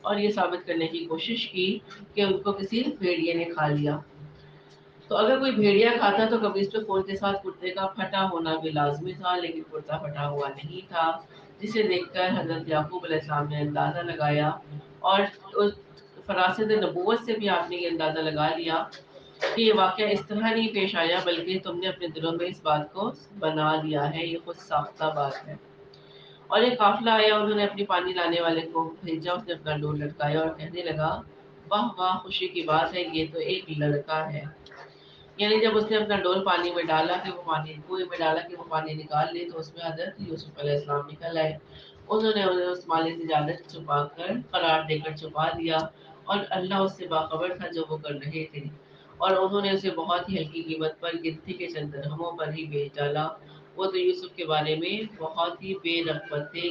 اور یہ ثابت کرنے کی کوشش کی کہ ان کو کسی بھیڑیے نے کھا لیا۔ تو اگر کوئی بھیڑیا کھاتا تو قمیص پہ خون کے ساتھ کرتے کا پھٹا ہونا بھی لازمی تھا، لیکن کرتا پھٹا ہوا نہیں تھا، جسے دیکھ کر حضرت یعقوب علیہ السلام نے اندازہ لگایا اور اس فراست نبوت سے بھی آپ نے یہ اندازہ لگا لیا کہ یہ واقعہ اس طرح نہیں پیش آیا بلکہ تم نے اپنے دلوں میں اس بات کو بنا لیا ہے، یہ خود ساختہ بات ہے۔ اور ایک قافلہ آیا، انہوں نے اپنی پانی لانے والے کو بھیجا، اس نے اپنا ڈور لٹکایا اور کہنے لگا، واہ واہ خوشی کی بات ہے، یہ تو ایک لڑکا ہے۔ یعنی جب اس نے اپنا ڈول پانی میں ڈالا کہ وہ پانی نکال لے تو اس میں حضرت یوسف علیہ السلام نکل آئے۔ انہوں نے انہیں اس مالی سجادت چھپا کر قرار دے کر چھپا دیا اور اللہ اس سے باخبر تھا جو وہ کر رہے تھے، اور انہوں نے اسے بہت ہی ہلکی قیمت پر گنتی کے چند درہموں پر ہی بیچ ڈالا۔ وہ تو یوسف کے بارے میں بہت ہی بے رغبت تھے،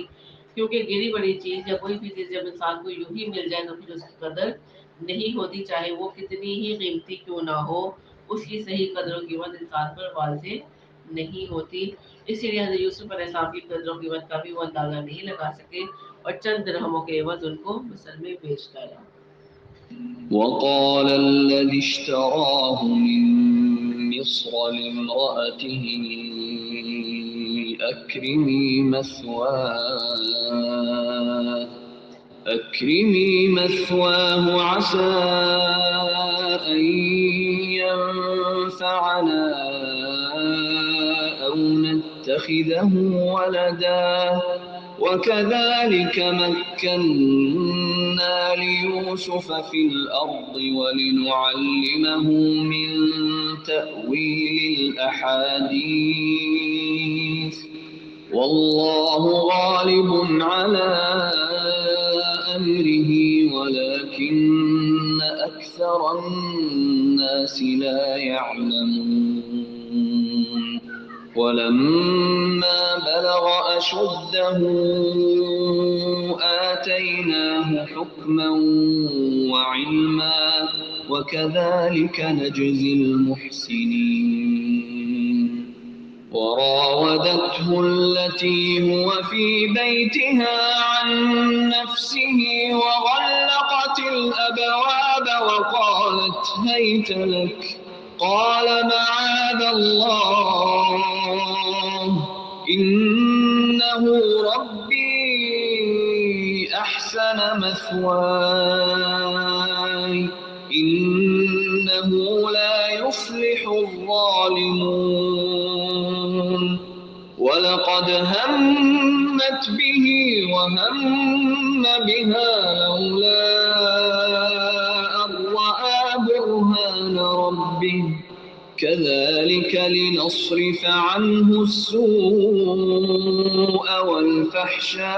کیونکہ گری بڑی چیز یا کوئی بھی چیز جب انسان کو یوں ہی مل جائے تو پھر اس کی قدر نہیں ہوتی، چاہے وہ کتنی ہی قیمتی کیوں نہ ہو، اس کی صحیح قدر و قیمت انسان پر واضح نہیں ہوتی۔ اسی لیے حضرت یوسف علیہ السلام کی قدر و قیمت کا بھی وہ اندازہ نہیں لگا سکے اور چند درہموں کے عوض ان کو مصر میں بیچ ڈالا۔ وقال الذي اشتراه من مصر لامرأته أكرمي مثواه عسى أن ينفعنا أو نتخذه ولدا وكذلك مكنا ليوسف في الأرض ولنعلمه من تأويل الأحاديث والله غالب على أمره ولكن أكثر الناس لا يعلمون ولما بلغ أشده آتيناه حكما وعلما وكذلك نجزي المحسنين وراودته التي هو في بيتها عن نفسه وغلقت الأبواب وقالت هيت لك قال معاذ الله إنه ربي أحسن مثواي إنه لا يفلح الظالمون ولقد همت به وهم بها لولا أن رأى برهان ربه كذلك لنصرف عنه السوء والفحشاء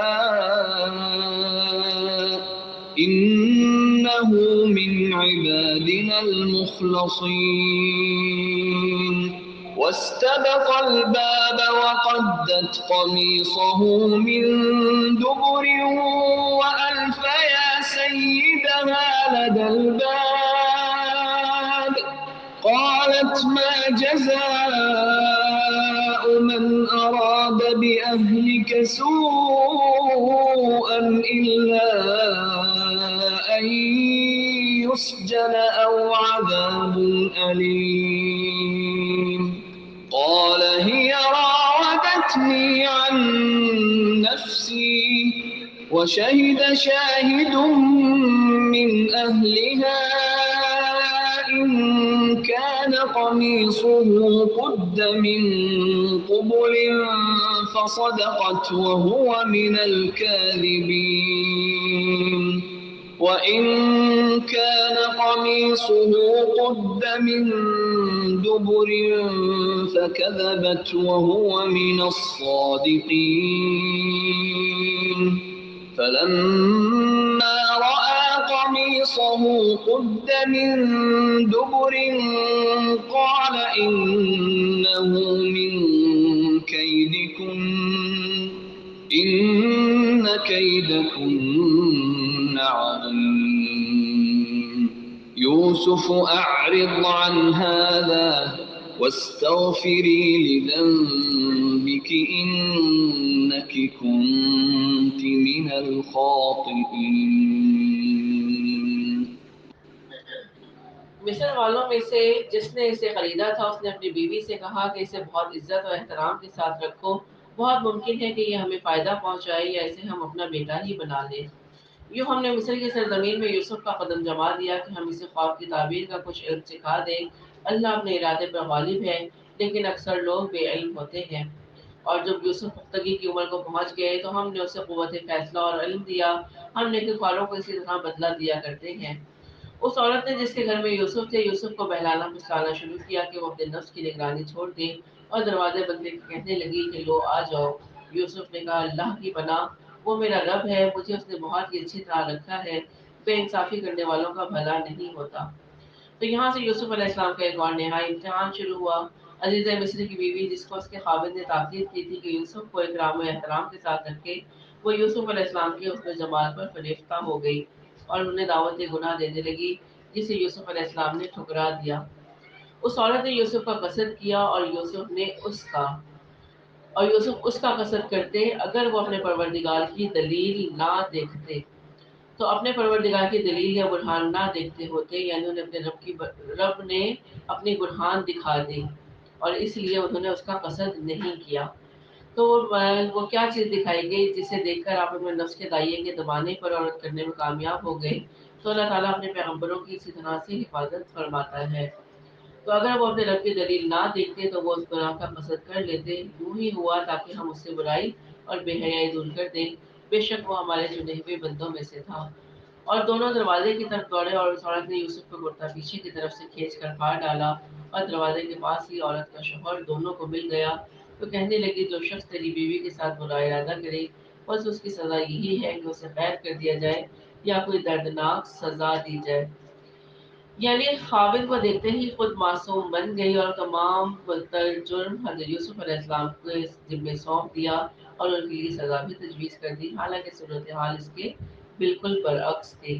إنه من عبادنا المخلصين واستبق الباب وقدت قميصه من دبر وألف يا سيدها لدى الباب قالت ما جزاء من أراد بأهلك سوءا إلا أن يسجن أو عذاب أليم قال هي راودتني عن نفسي وشهد شاهد من أهلها إن كان قميصه قد من قبل فصدقت وهو من الكاذبين وإن كان قميصه قد من دبر فكذبت وهو من الصادقين فلما رأى قميصه قد من دبر قال إنه من كيدكن إن كيدكن عظيم يوسف أعرض عن هذا واستغفري لذنبك إنك كنت من الخاطئين. مصر والوں میں سے جس نے اسے خریدا تھا اس نے اپنی بیوی سے کہا کہ اسے بہت عزت اور احترام کے ساتھ رکھو، بہت ممکن ہے کہ یہ ہمیں فائدہ پہنچائے یا اسے ہم اپنا بیٹا ہی بنا لیں۔ یوں ہم نے مصر کی سرزمین میں یوسف کا قدم جما دیا کہ ہم اسے خواب کی تعبیر کا کچھ علم سکھا دیں۔ اللہ اپنے ارادے پر غالب ہے، لیکن اکثر لوگ بے علم ہوتے ہیں۔ اور جب یوسف پختگی کی عمر کو پہنچ گئے تو ہم نے اسے قوت فیصلہ اور علم دیا، ہم نیک کاروں کو اسی طرح بدلہ دیا کرتے ہیں۔ اس عورت نے جس کے گھر میں یوسف تھے یوسف کو بہلانا پھسلانا شروع کیا کہ وہ اپنے نفس کی نگرانی چھوڑ دے اور دروازے بند کر کے کہنے لگی کہ لو آ جاؤ۔ یوسف نے کہا اللہ کی پناہ، وہ میرا رب ہے، مجھے اس نے بہت ہی اچھی طرح رکھا ہے، بے انصافی کرنے والوں کا بھلا نہیں ہوتا۔ تو یہاں سے یوسف علیہ السلام کا ایک اور نہائی امتحان شروع ہوا۔ عزیزہ مصر کی بیوی جس کو اس کے خاوند نے تاکید کی تھی کہ یوسف کو اکرام و احترام کے ساتھ رکھے، وہ یوسف علیہ السلام کے حسن جمال پر فریفتہ ہو گئی اور انہیں دعوت گناہ دینے لگی جسے یوسف علیہ السلام نے ٹھکرا دیا۔ اس عورت نے یوسف کا قصد کیا اور یوسف اس کا قصد کرتے اگر وہ اپنے پروردگار کی دلیل نہ دیکھتے تو اپنے پروردگار کی دلیل یا برہان نہ دیکھتے ہوتے، یعنی انہیں اپنے رب نے اپنی برہان دکھا دی اور اس لیے انہوں نے اس کا قصد نہیں کیا۔ تو وہ کیا چیز دکھائی گئی جسے دیکھ کر آپ اپنے نفس کے دائیں کے دبانے پر عورت کرنے میں کامیاب ہو گئے؟ تو اللہ تعالیٰ اپنے پیغمبروں کی اسی طرح سے حفاظت فرماتا ہے۔ تو اگر وہ اپنے رب کی دلیل نہ دیکھتے تو وہ اس گناہ کا قصد کر لیتے۔ یوں ہی ہوا تاکہ ہم اس سے برائی اور بے حیائی دور کر دیں، بے شک وہ ہمارے چنے ہوئے بندوں میں سے تھا۔ اور دونوں دروازے کی طرف دوڑے اور اس عورت نے یوسف کو کرتا پیچھے کی طرف سے کھینچ کر پھاڑ ڈالا اور دروازے کے پاس ہی عورت کا شوہر دونوں کو مل گیا۔ تو کہنے لگی جو شخص تیری بیوی کے ساتھ برا ارادہ کرے بس اس کی سزا یہی ہے کہ اسے قید کر دیا جائے یا کوئی دردناک سزا دی جائے۔ یعنی خاوند کو دیکھتے ہی خود معصوم بن گئی اور تمام تر جرم حضرت یوسف علیہ السلام کو ذمے سونپ دیا اور ان کے لیے سزا بھی تجویز کر دی، حالانکہ صورتحال اس کے بالکل برعکس تھی۔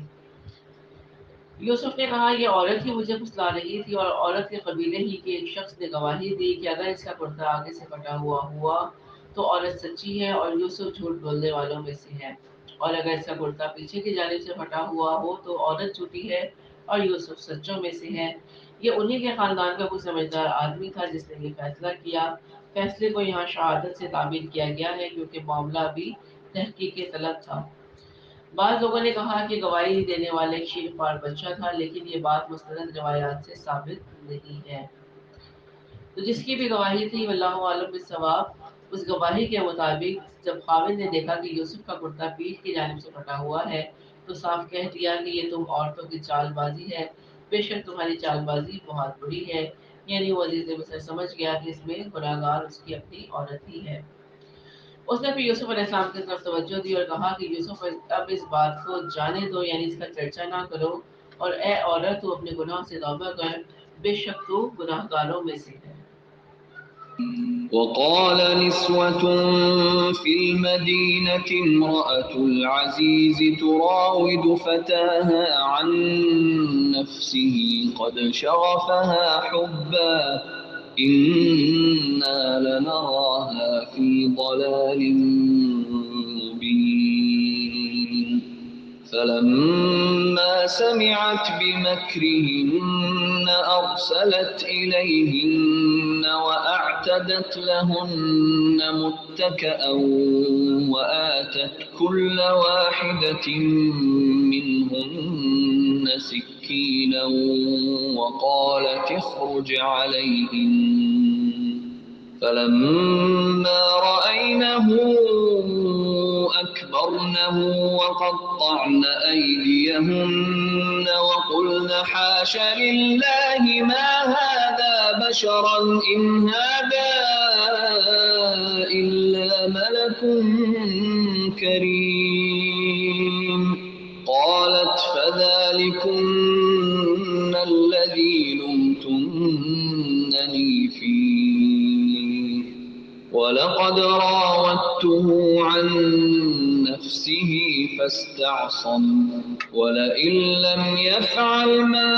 یوسف نے کہا یہ عورت ہی مجھے پھسلا رہی تھی اور عورت کے قبیلے ہی کے ایک شخص نے گواہی دی کہ اگر اس کا کرتا آگے سے پھٹا ہوا تو عورت سچی ہے اور یوسف جھوٹ بولنے والوں میں سے ہے، اور اگر اس کا کرتا پیچھے کی جانب سے پھٹا ہوا ہو تو عورت جھوٹی ہے اور یوسف سچوں میں سے ہے۔ یہ انہی کے خاندان کا کوئی سمجھدار آدمی تھا جس نے یہ فیصلہ کیا۔ فیصلے کو یہاں شہادت سے تعبیر کیا گیا ہے کیونکہ معاملہ ابھی تحقیق طلب تھا۔ بعض لوگوں نے کہا کہ گواہی دینے والا ایک شیر خوار بچہ تھا، لیکن یہ بات مستند روایات سے ثابت نہیں ہے۔ تو جس کی بھی گواہی تھی واللہ عالم بالصواب، اس گواہی کے مطابق جب خاوند نے دیکھا کہ یوسف کا کرتا پیٹھ کی جانب سے پھٹا ہوا ہے تو صاف کہہ دیا کہ یہ تم عورتوں کی چال بازی ہے، بے شک تمہاری چال بازی بہت بری ہے، یعنی وہ عزیز مصر سمجھ گیا کہ اس میں گناہگار اس کی اپنی عورت ہی ہے۔ اس نے پھر یوسف علیہ السلام کی طرف توجہ دی اور کہا کہ یوسف اب اس بات کو جانے دو، یعنی اس کا چرچا نہ کرو، اور اے عورت تو اپنے گناہ سے توبہ کر، بے شک تو گناہگاروں میں سے ہے۔ وقال نسوة في المدينة امرأة العزيز تراود فتاها عن نفسه قد شغفها حبا إنا لنراها في ضلال مبين فلما سمعت بمكرهن أرسلت إليهن وأعتدت لهن متكأ وآتت كل واحدة منهن سكينا وقالت اخرج عليهن فلما رأينه أكبرنه وقطعن أيديهن وقلن حاش لله ما هذا بشرا إن هذا إلا ملك كريم قالت فذلكن الذي لمتنني فيه ولقد راودته عن نفسه فاستعصم ولئن لم يفعل ما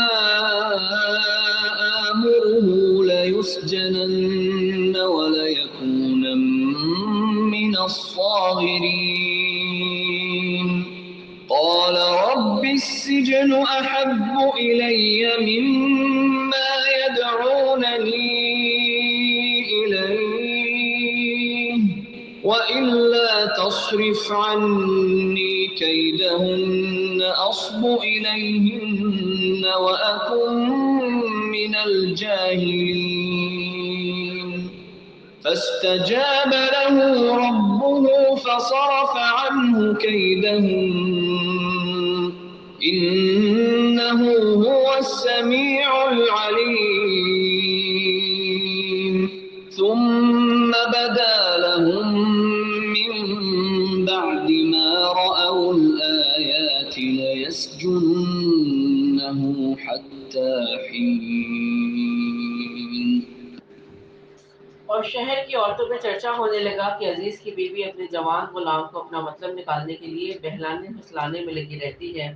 آمره ليسجنن وليكونن من الصاغرين قال رب السجن أحب إلي مما يدعونني إليه وإلا تصرف عني كيدهن أصب إليهن وأكن من الجاهلين فاستجاب له ربه فصرف عنه كيدهن إنه هو السميع العليم ثم بدا لهم من بعد ما رأوا الآيات ليسجننه حتى حين۔ اور شہر کی عورتوں میں چرچا ہونے لگا کہ عزیز کی بیوی اپنے جوان غلام کو اپنا مطلب نکالنے کے لیے بہلانے پھسلانے میں لگی رہتی ہے،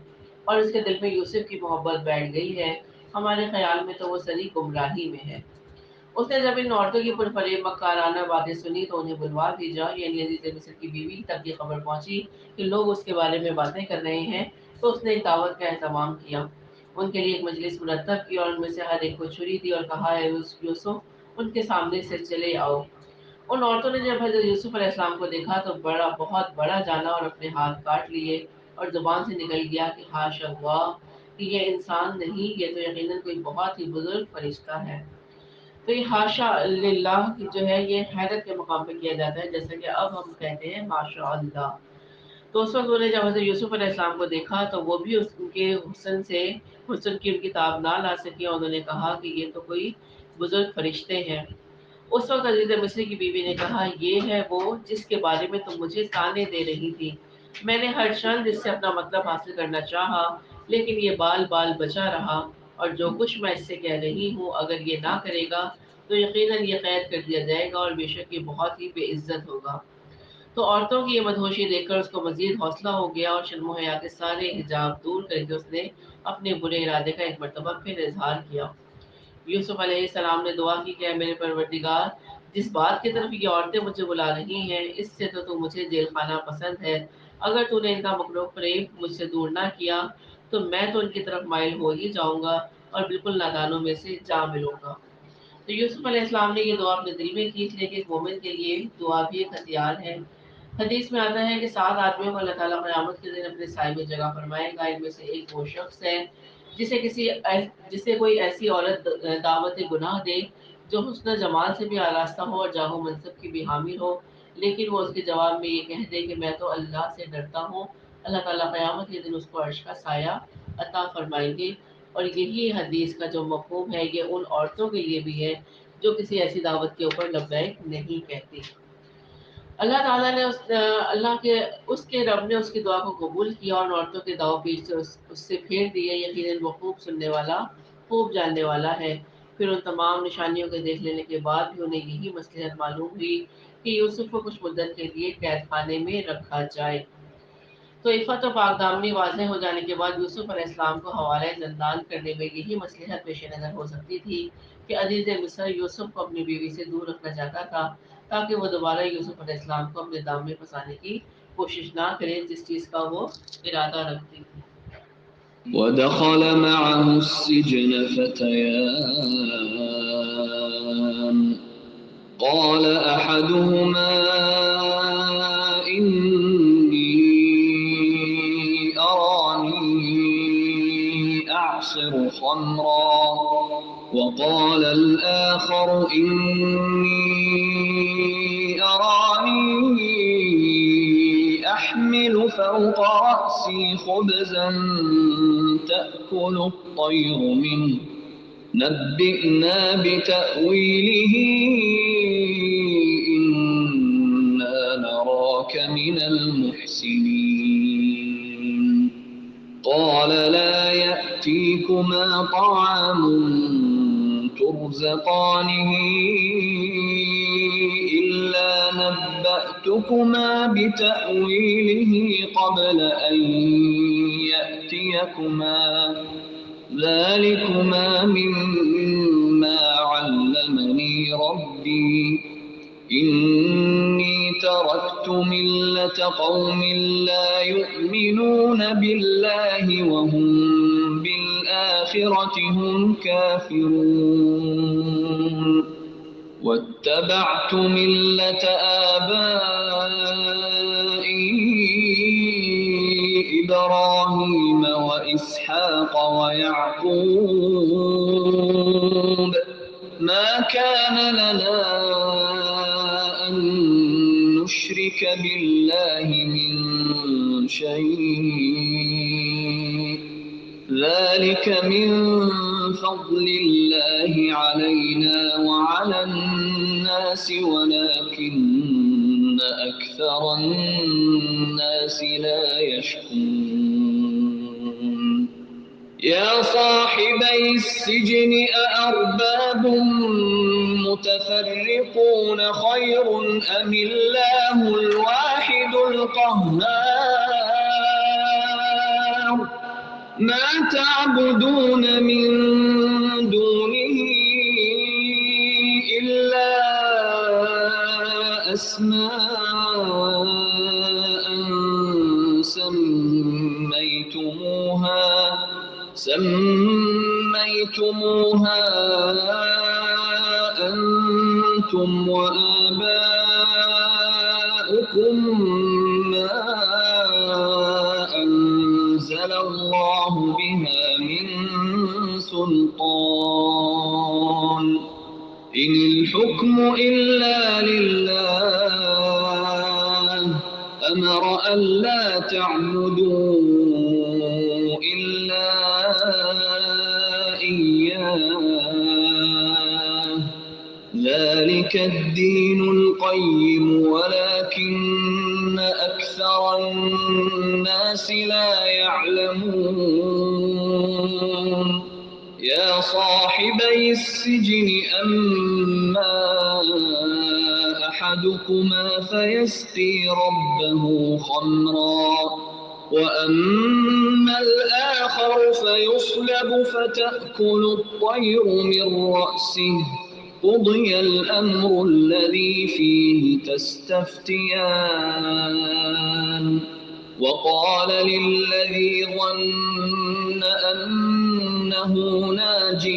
اور اس کے دل میں یوسف کی محبت بیٹھ گئی ہے، ہمارے خیال میں تو وہ سری گمراہی میں ہے۔ اس نے جب ان عورتوں کی پرفریب مکارانہ باتیں سنی تو انہیں بلوا بھیجا، یعنی عزیز مصر کی بیوی تک یہ خبر پہنچی کہ لوگ اس کے بارے میں باتیں کر رہے ہیں، تو اس نے ایک دعوت کا اہتمام کیا، ان کے لیے ایک مجلس مرتب کی اور ان میں سے ہر ایک کو چھری دی اور کہا اے یوسف ان کے سامنے سے چلے آؤ۔ ان عورتوں نے جب حضرت یوسف علیہ السلام کو دیکھا تو بہت بڑا جانا اور اپنے ہاتھ کاٹ لیے اور زبان سے نکل گیا کہ حاش اللہ، کہ یہ انسان نہیں، یہ تو یقیناً کوئی بہت ہی بزرگ فرشتہ ہے۔ تو یہ حاشا للہ جو ہے یہ حیرت کے مقام پہ کیا جاتا ہے، جیسا کہ اب ہم کہتے ہیں ماشاء اللہ۔ تو اس وقت انہوں نے جب حضرت یوسف علیہ السلام کو دیکھا تو وہ بھی ان کے حسن کی ان کی تاب نہ لا سکی، اور انہوں نے کہا کہ یہ تو کوئی بزرگ فرشتے ہیں۔ اس وقت عزیز مصری کی بیوی نے کہا یہ ہے وہ جس کے بارے میں تم مجھے تانے دے رہی تھی، میں نے ہر چند اس سے اپنا مطلب حاصل کرنا چاہا لیکن یہ بال بال بچا رہا، اور جو کچھ میں اس سے کہہ رہی ہوں اگر یہ نہ کرے گا تو یقیناً یہ قید کر دیا جائے گا اور بے شک یہ بہت ہی بے عزت ہوگا۔ تو عورتوں کی یہ مدہوشی دیکھ کر اس کو مزید حوصلہ ہو گیا اور شرم و حیا کے سارے حجاب دور کر کے اس نے اپنے برے ارادے کا ایک مرتبہ پھر اظہار کیا۔ یوسف علیہ السلام نے دعا کی کہ اے میرے پروردگار، جس بات کی طرف یہ عورتیں مجھے بلا رہی ہیں اس سے تو مجھے جیل خانہ پسند ہے، اگر تو نے ان کا مکروہ فریب مجھ سے دور نہ کیا تو میں تو ان کی طرف مائل ہو ہی جاؤں گا اور بالکل نادانوں میں سے جا ملوں گا۔ تو یوسف علیہ السلام نے یہ دعا اپنے دل میں کی، لیکن ایک مومن کے لیے دعا بھی ایک ہتھیار ہے۔ حدیث میں آتا ہے کہ 7 آدمیوں کو اللہ تعالیٰ قیامت کے دن اپنے سائے میں جگہ فرمائے گا، ان میں سے ایک وہ شخص ہے جسے کوئی ایسی عورت دعوت گناہ دے جو حسن جمال سے بھی آراستہ ہو اور جاہ و منصب کی بھی حامل ہو، لیکن وہ اس کے جواب میں یہ کہہ دے کہ میں تو اللہ سے ڈرتا ہوں، اللہ تعالیٰ قیامت کے دن اس کو عرش کا سایہ عطا فرمائیں گے اور یہی حدیث کا جو مفہوم ہے یہ ان عورتوں کے لیے بھی ہے جو کسی ایسی دعوت کے اوپر لبیک نہیں کہتی۔ اللہ تعالیٰ نے اس کے رب نے اس کی دعا کو قبول کیا اور عورتوں کے دعو پیچ سے اس سے پھیر دیے۔ یقیناً وہ خوب سننے والا، خوب جاننے والا ہے۔ پھر ان تمام نشانیوں کے دیکھ لینے کے بعد بھی انہیں یہی مصلحت معلوم ہوئی کہ یوسف کو کچھ مدت کے لیے قید خانے میں رکھا جائے۔ تو عفت و پاک دامنی واضح ہو جانے کے بعد یوسف علیہ السلام کو حوالہ زندان کرنے میں یہی مصلحت پیش نظر ہو سکتی تھی کہ عزیز مصر یوسف کو اپنی بیوی سے دور رکھنا چاہتا تھا تاکہ وہ دوبارہ یوسف علیہ السلام کو اپنے دام میں پھنسانے کی کوشش نہ کرے جس چیز کا وہ ارادہ رکھتی تھی۔ ودخل معه السجن فتيان قال أحدهما إني أراني أعصر خمرا وقال الآخر إني أراني أحمل فوق رأسي خبزا تأكل الطير منه نبئنا بتأويله إنا نراك من المحسنين قال لا يأتيكما طعام ترزقانه إلا نبأتكما بتأويله قبل أن يأتيكما ذلكما مما علمني ربي إني تركت ملة قوم لا يؤمنون بالله وهم بالآخرة هم كافرون واتبعت ملة آبائي إبراهيم وإسحاق ويعقوب ما كان لنا أن نشرك بالله من شيء ذلك من فضل الله علينا وعلى الناس ولكن أكثر الناس لا يشكرون يا صاحبي السجن أأرباب متفرقون خير أم الله الواحد القهار ما تعبدون من دونه إلا أسماء سميتموها أنتم وآباؤكم ما أنزل الله بها من سلطان إن الحكم إلا لله أمر ألا تعبدوا إلا إياه ذلك الدين القيم ولكن أكثر الناس لا يعلمون يا صاحبي السجن أما أحدكما فيسقي ربه خمرا وأما الآخر فيصلب فتأكل الطير من رأسه قضي الأمر الذي فيه تستفتيان وقال للذي ظن أنه ناج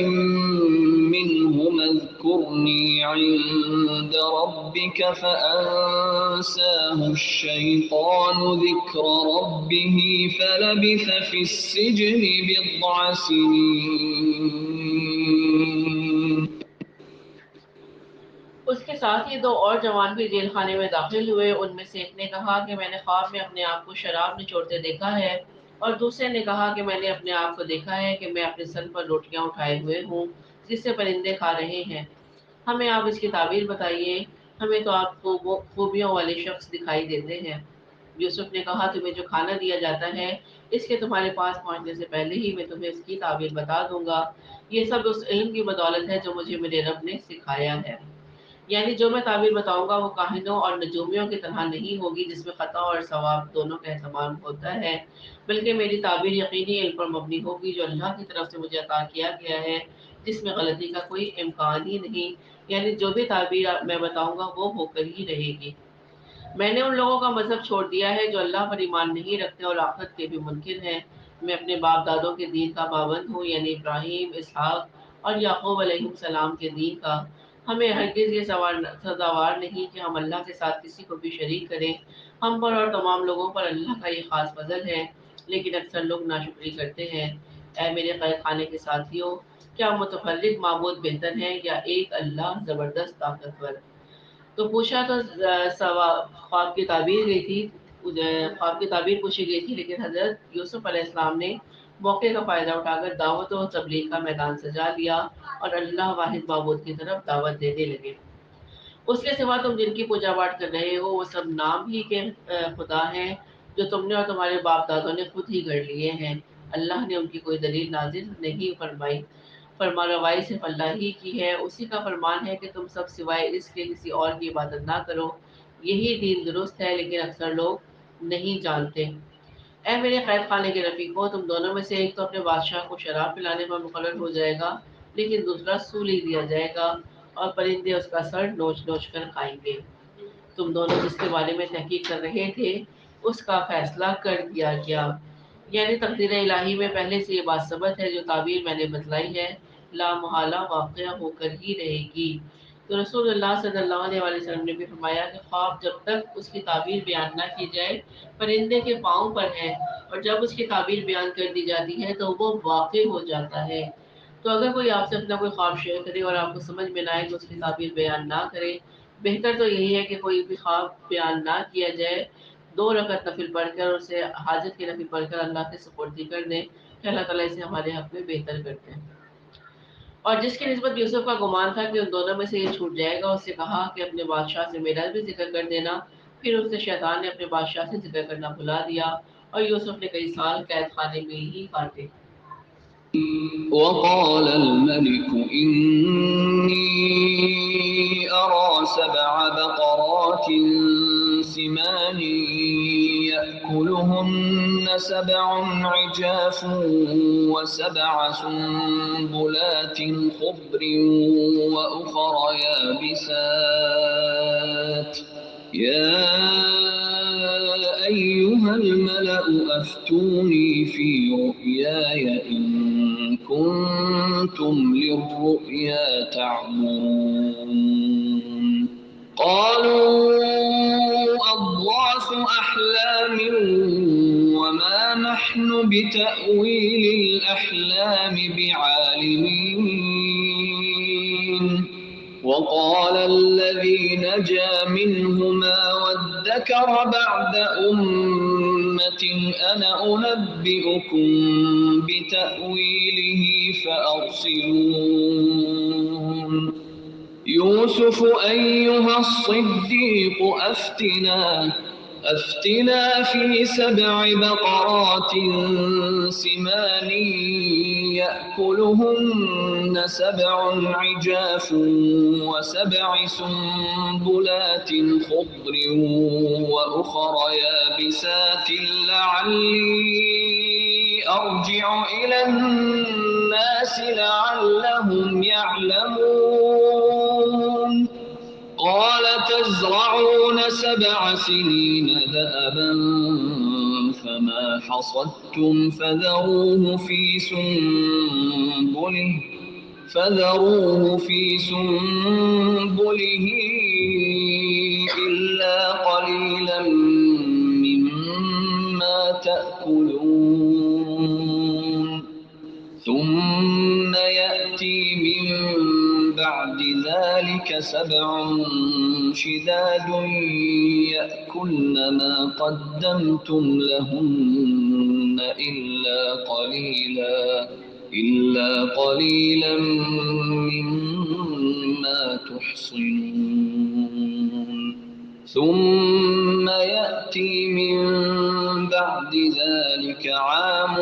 منهما اذكرني عند ربك فأنساه الشيطان ذكر ربه فلبث في السجن بضع سنين اس کے ساتھ ہی دو اور جوان بھی جیل خانے میں داخل ہوئے۔ ان میں سے ایک نے کہا کہ میں نے خواب میں اپنے آپ کو شراب نچوڑتے دیکھا ہے اور دوسرے نے کہا کہ میں نے اپنے آپ کو دیکھا ہے کہ میں اپنے سر پر روٹیاں اٹھائے ہوئے ہوں جس سے پرندے کھا رہے ہیں، ہمیں آپ اس کی تعبیر بتائیے، ہمیں تو آپ خوبیوں والے شخص دکھائی دیتے ہیں۔ یوسف نے کہا تمہیں جو کھانا دیا جاتا ہے اس کے تمہارے پاس پہنچنے سے پہلے ہی میں تمہیں اس کی تعبیر بتا دوں گا، یہ سب اس علم کی بدولت ہے جو مجھے میرے رب نے سکھایا ہے۔ یعنی جو میں تعبیر بتاؤں گا وہ کاہنوں اور نجومیوں کی طرح نہیں ہوگی جس میں خطا اور ثواب دونوں کا اہتمام ہوتا ہے، بلکہ میری تعبیر یقینی علم پر مبنی ہوگی جو اللہ کی طرف سے مجھے عطا کیا گیا ہے، جس میں غلطی کا کوئی امکان ہی نہیں، یعنی جو بھی تعبیر میں بتاؤں گا وہ ہو کر ہی رہے گی۔ میں نے ان لوگوں کا مذہب چھوڑ دیا ہے جو اللہ پر ایمان نہیں رکھتے اور آخرت کے بھی منکر ہیں۔ میں اپنے باپ دادوں کے دین کا پابند ہوں، یعنی ابراہیم، اسحاق اور یعقوب علیہ السلام کے دین کا۔ ہمیں ہرگز یہ سزاوار نہیں کہ ہم اللہ کے ساتھ کسی کو بھی شریک کریں۔ ہم پر اور تمام لوگوں پر اللہ کا یہ خاص فضل ہے، لیکن اکثر لوگ ناشکری کرتے ہیں۔ اے میرے قید خانے کے ساتھیوں، کیا متفرق معبود بہتر ہے یا ایک اللہ زبردست طاقتور؟ تو پوچھا تو خواب کی تعبیر گئی تھی، خواب کی تعبیر پوچھی گئی تھی، لیکن حضرت یوسف علیہ السلام نے موقع کا فائدہ اٹھا کر دعوت و تبلیغ کا میدان سجا لیا اور اللہ واحد معبود کی طرف دعوت دینے لگے۔ اس کے سوا تم جن کی پوجا پاٹ کر رہے ہو وہ سب نام ہی کے خدا ہیں جو تم نے اور تمہارے باپ دادوں نے خود ہی گڑھ لیے ہیں۔ اللہ نے ان کی کوئی دلیل نازل نہیں فرمائی، فرما روائی صرف اللہ ہی کی ہے، اسی کا فرمان ہے کہ تم سب سوائے اس کے کسی اور کی عبادت نہ کرو، یہی دین درست ہے، لیکن اکثر لوگ نہیں جانتے۔ اے میرے قید خانے کے رفیقوں، تم دونوں میں سے ایک تو اپنے بادشاہ کو شراب پلانے پر مقرر ہو جائے گا، لیکن دوسرا سولی دیا جائے گا اور پرندے اس کا سر نوچ نوچ کر کھائیں گے۔ تم دونوں جس کے بارے میں تحقیق کر رہے تھے اس کا فیصلہ کر دیا گیا، یعنی تقدیر الہی میں پہلے سے یہ بات ثبت ہے، جو تعبیر میں نے بتلائی ہے لا محالہ واقعہ ہو کر ہی رہے گی۔ تو رسول اللہ صلی اللہ علیہ وسلم نے بھی فرمایا کہ خواب جب تک اس کی تعبیر بیان نہ کی جائے پرندے کے پاؤں پر ہے، اور جب اس کی تعبیر بیان کر دی جاتی ہے تو وہ واقع ہو جاتا ہے۔ تو اگر کوئی آپ سے اپنا کوئی خواب شیئر کرے اور آپ کو سمجھ میں نہ آئے تو اس کی تعبیر بیان نہ کرے، بہتر تو یہی ہے کہ کوئی بھی خواب بیان نہ کیا جائے، 2 رکعت نفل پڑھ کر اسے حاجت کی نفل پڑھ کر اللہ کے سپرد کر دیں کہ اللہ تعالیٰ اسے ہمارے حق میں بہتر کرتے ہیں۔ اور جس کی نسبت یوسف کا گمان تھا کہ ان دونوں میں سے یہ چھوٹ جائے گا، اس سے کہا کہ اپنے بادشاہ سے میرا بھی ذکر کر دینا۔ پھر اس سے شیطان نے اپنے بادشاہ سے ذکر کرنا بھلا دیا اور یوسف نے کئی سال قید خانے میں ہی کاٹے۔ وقال الملك إني أرى 7 بقرات سمان يأكلهن 7 عجاف و7 سنبلات خضر وأخر يابسات يا أيها الملأ أفتوني في رؤياي إن كنتم للرؤيا تعبرون قالوا أضغاث أحلام وما نحن بتأويل الأحلام بعالمين وقال الذي نجا منهما وادكر بعد أمة أنا أنبئكم بتأويله فأرسلون يوسف أيها الصديق أفتنا في 7 بقرات سمان يأكلهن 7 عجاف و7 سنبلات خضر وأخر يابسات لعلي أرجع إلى الناس لعلهم يعلمون قال تزرعون 7 سنين دأبا فما حصدتم فذروه في سنبله إلا قليلا مما تأكلون ثم يأتي من بعد ذلك 7 شداد يأكلن ما قدمتم لهن إلا قليلا مما تحصنون ثم يأتي من بعد ذلك عام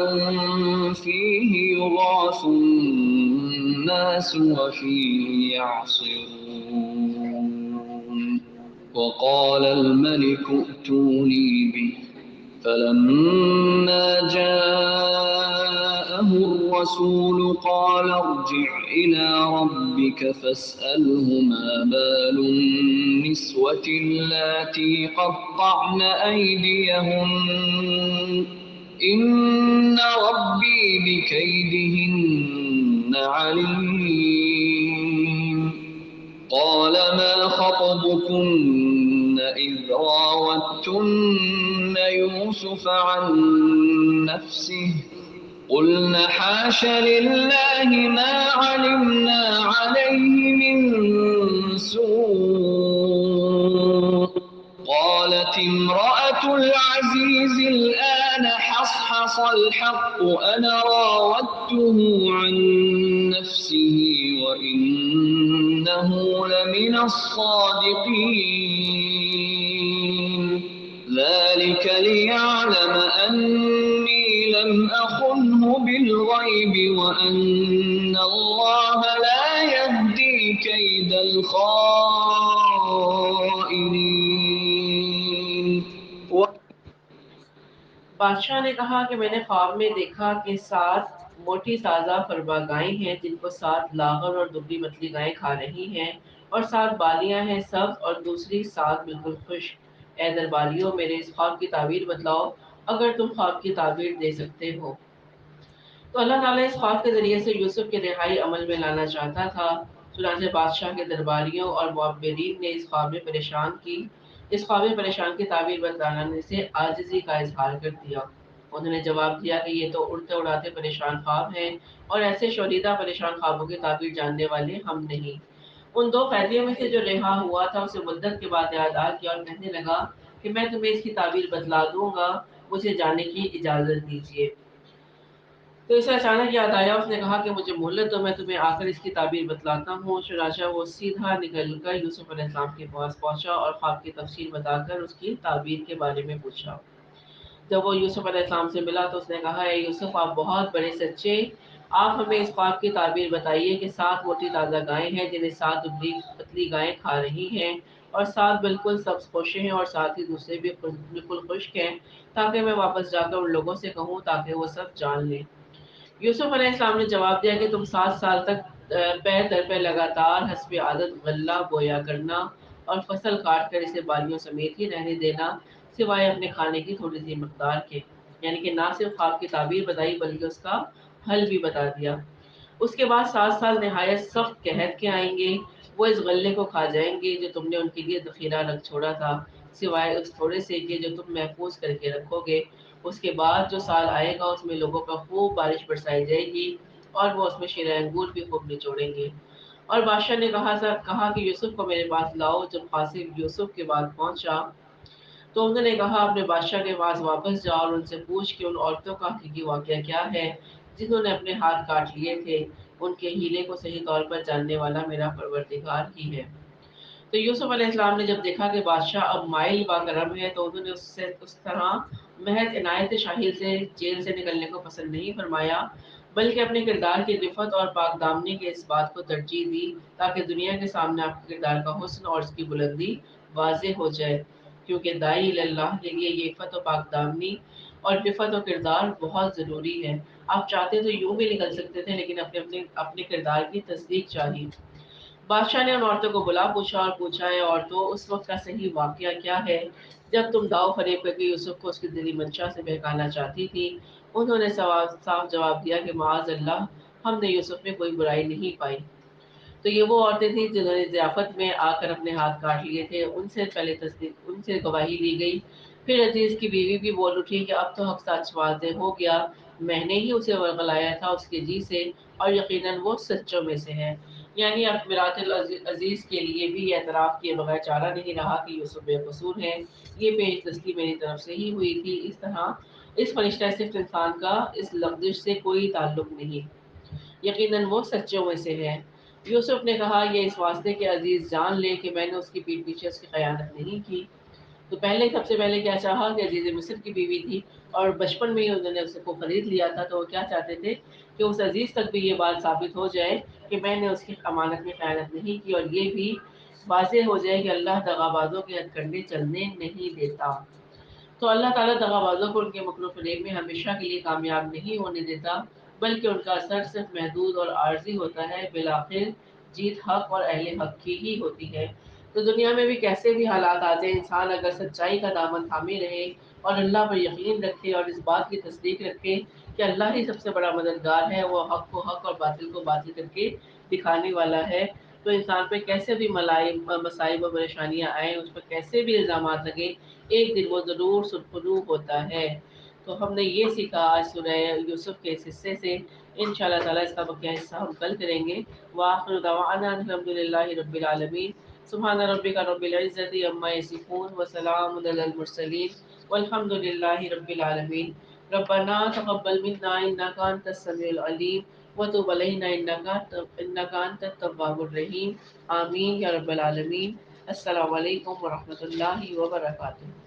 فيه يغاث الناس وفيه يعصرون وقال الملك ائتوني به فلما جاءه الرسول قال ارجع إلى ربك فاسأله ما بال النسوة اللاتي قطعن أيديهن إن ربي بكيدهن عليم قال ما خطبكن إذ راوتن يوسف عن نفسه قلن حاش لله ما علمنا عليه من سوء قالت امرأة العزيز الآن حصحص الحق أنا راودته عن نفسه وإنه لمن الصادقين ذلك ليعلم أني لم أخنه بالغيب وأن الله لا يهدي كيد الخائنين. بادشاہ نے کہا کہ میں نے خواب میں دیکھا کہ 7 موٹی تازہ فربا گائیں ہیں جن کو 7 لاغر اور دبلی متلی گائیں کھا رہی ہیں اور 7 بالیاں ہیں سبز اور دوسری 7 بالکل خشک. اے درباریوں میرے اس خواب کی تعبیر بتلاؤ اگر تم خواب کی تعبیر دے سکتے ہو. تو اللہ تعالیٰ اس خواب کے ذریعے سے یوسف کی رہائی عمل میں لانا چاہتا تھا. چنانچہ بادشاہ کے درباریوں اور معبرین نے اس خواب میں پریشان کی تعبیر بتلانے سے عاجزی کا اظہار کر دیا. انہوں نے جواب دیا کہ یہ تو اڑتے اڑاتے پریشان خواب ہیں اور ایسے شوریدہ پریشان خوابوں کی تعبیر جاننے والے ہم نہیں. ان 2 قیدیوں میں سے جو رہا ہوا تھا اسے مدت کے بعد یاد آ گیا اور کہنے لگا کہ میں تمہیں اس کی تعبیر بتلا دوں گا, مجھے جانے کی اجازت دیجیے. تو اسے اچانک یاد آیا, اس نے کہا کہ مجھے مہلت دو, میں تمہیں آ کر اس کی تعبیر بتلاتا ہوں. چنانچہ وہ سیدھا نکل کر یوسف علیہ السلام کے پاس پہنچا اور خواب کی تفسیر بتا کر اس کی تعبیر کے بارے میں پوچھا. جب وہ یوسف علیہ السلام سے ملا تو اس نے کہا, اے یوسف آپ بہت بڑے سچے, آپ ہمیں اس خواب کی تعبیر بتائیے کہ 7 موٹی تازہ گائیں ہیں جنہیں 7 دبلی پتلی گائیں کھا رہی ہیں اور 7 بالکل سبز پوشے ہیں اور ساتھ ہی دوسرے بھی بالکل خشک ہیں, تاکہ میں واپس جا کر ان لوگوں سے کہوں تاکہ وہ سب جان لیں. یوسف علیہ السلام نے جواب دیا کہ تم 7 سال تک پیر در پہ لگاتار حسب عادت غلہ بویا کرنا اور فصل کاٹ کر اسے بالیوں سمیت ہی رہنے دینا سوائے اپنے کھانے کی تھوڑی سی مقدار کے. یعنی کہ نہ صرف خواب کی تعبیر بتائی بلکہ اس کا حل بھی بتا دیا. اس کے بعد 7 سال نہایت سخت قحط کے آئیں گے, وہ اس غلے کو کھا جائیں گے جو تم نے ان کے لیے ذخیرہ رکھ چھوڑا تھا, سوائے اس تھوڑے سے کے جو تم محفوظ کر کے رکھو گے. اس کے بعد جو سال آئے گا اس میں لوگوں پر خوب بارش برسائی جائے گی اور وہ اس میں شیرہ انگور بھی خوب نچوڑیں گے. اور بادشاہ نے کہا کہ یوسف کو میرے پاس لاؤ. جب قاصد یوسف کے بعد پہنچا تو انہوں نے کہا اپنے بادشاہ کے پاس واپس جاؤ اور ان سے پوچھ کہ ان عورتوں کا حقیقی واقعہ کیا ہے جنہوں نے اپنے ہاتھ کاٹ لیے تھے. ان کے ہیلے کو صحیح طور پر جاننے والا میرا پروردگار ہی ہے. تو یوسف علیہ السلام نے جب دیکھا کہ بادشاہ اب مائل با کرم ہے تو انہوں نے اس طرح محض عنایت شاہی سے جیل سے نکلنے کو پسند نہیں فرمایا, بلکہ اپنے کردار کی رفت اور پاک دامنی کے اس بات کو ترجیح دی تاکہ دنیا کے سامنے آپ کے کردار کا حسن اور اس کی بلندی واضح ہو جائے. کیونکہ دائی اللہ کے لیے یہ عفت و پاک دامنی اور رفت و کردار بہت ضروری ہے. آپ چاہتے تو یوں بھی نکل سکتے تھے, لیکن اپنے کردار کی تصدیق چاہیے. بادشاہ نے ان عورتوں کو بلا پوچھا اور پوچھا, ہے عورتوں اس وقت کا صحیح واقعہ کیا ہے جب تم داؤ فریب کر کے یوسف کو اس کی دلی منشا سے بہکانا چاہتی تھی؟ انہوں نے صاف جواب دیا کہ معاذ اللہ, ہم نے یوسف میں کوئی برائی نہیں پائی. تو یہ وہ عورتیں تھیں جنہوں نے ضیافت میں آ کر اپنے ہاتھ کاٹ لیے تھے. ان سے گواہی لی گئی. پھر عزیز کی بیوی بھی بول اٹھی کہ اب تو حق سچ واضح ہو گیا, میں نے ہی اسے ورغلایا تھا اس کے جی سے اور یقیناً وہ سچوں میں سے ہے. یعنی اب میراث العزیز کے لیے بھی یہ اعتراف کیے بغیر چارہ نہیں رہا کہ یوسف بے قصور ہے, یہ پیش دستی میری طرف سے ہی ہوئی تھی. اس طرح اس فرشتہ صرف انسان کا اس لغزش سے کوئی تعلق نہیں، یقیناً وہ سچوں میں سے ہے۔ یوسف نے کہا یہ اس واسطے کہ عزیز جان لے کہ میں نے اس کی پیٹھ پیچھے اس کی خیانت نہیں کی۔ تو سب سے پہلے کیا چاہا کہ عزیز مصر کی بیوی تھی اور بچپن میں ہی انہوں نے اس کو خرید لیا تھا، تو وہ کیا چاہتے تھے کہ اس عزیز تک بھی یہ بات ثابت ہو جائے کہ میں نے اس کی امانت میں خیانت نہیں کی، اور یہ بھی واضح ہو جائے کہ اللہ دغا بازوں کے ہتھ کنڈے چلنے نہیں دیتا۔ تو اللہ تعالیٰ دغا بازوں کو ان کے مکر و فریب میں ہمیشہ کے لیے کامیاب نہیں ہونے دیتا، بلکہ ان کا اثر صرف محدود اور عارضی ہوتا ہے، بالآخر جیت حق اور اہل حق کی ہی ہوتی ہے۔ تو دنیا میں بھی کیسے بھی حالات آ جائیں، انسان اگر سچائی کا دامن تھامے رہے اور اللہ پر یقین رکھے اور اس بات کی تصدیق رکھے کہ اللہ ہی سب سے بڑا مددگار ہے، وہ حق کو حق اور باطل کو باطل کر کے دکھانے والا ہے، تو انسان پہ کیسے بھی مصائب و پریشانیاں آئیں، اس پر کیسے بھی الزامات لگے، ایک دن وہ ضرور سرخرو ہوتا ہے۔ تو ہم نے یہ سیکھا آج سورہ یوسف کے اس حصے سے، انشاءاللہ تعالیٰ اس کا بقیہ حصہ ہم کل کریں گے۔ وآخر دعوانا الحمدللہ رب العالمین، سبحان ربک رب العزت عما یصفون وسلام علی المرسلین والحمد للہ رب العالمین۔ ربنا تقبل منا انک انت السمیع العلیم وتب علینا انک انت التواب الرحیم، آمین یا رب العالمین۔ السلام علیکم ورحمۃ اللہ وبرکاتہ۔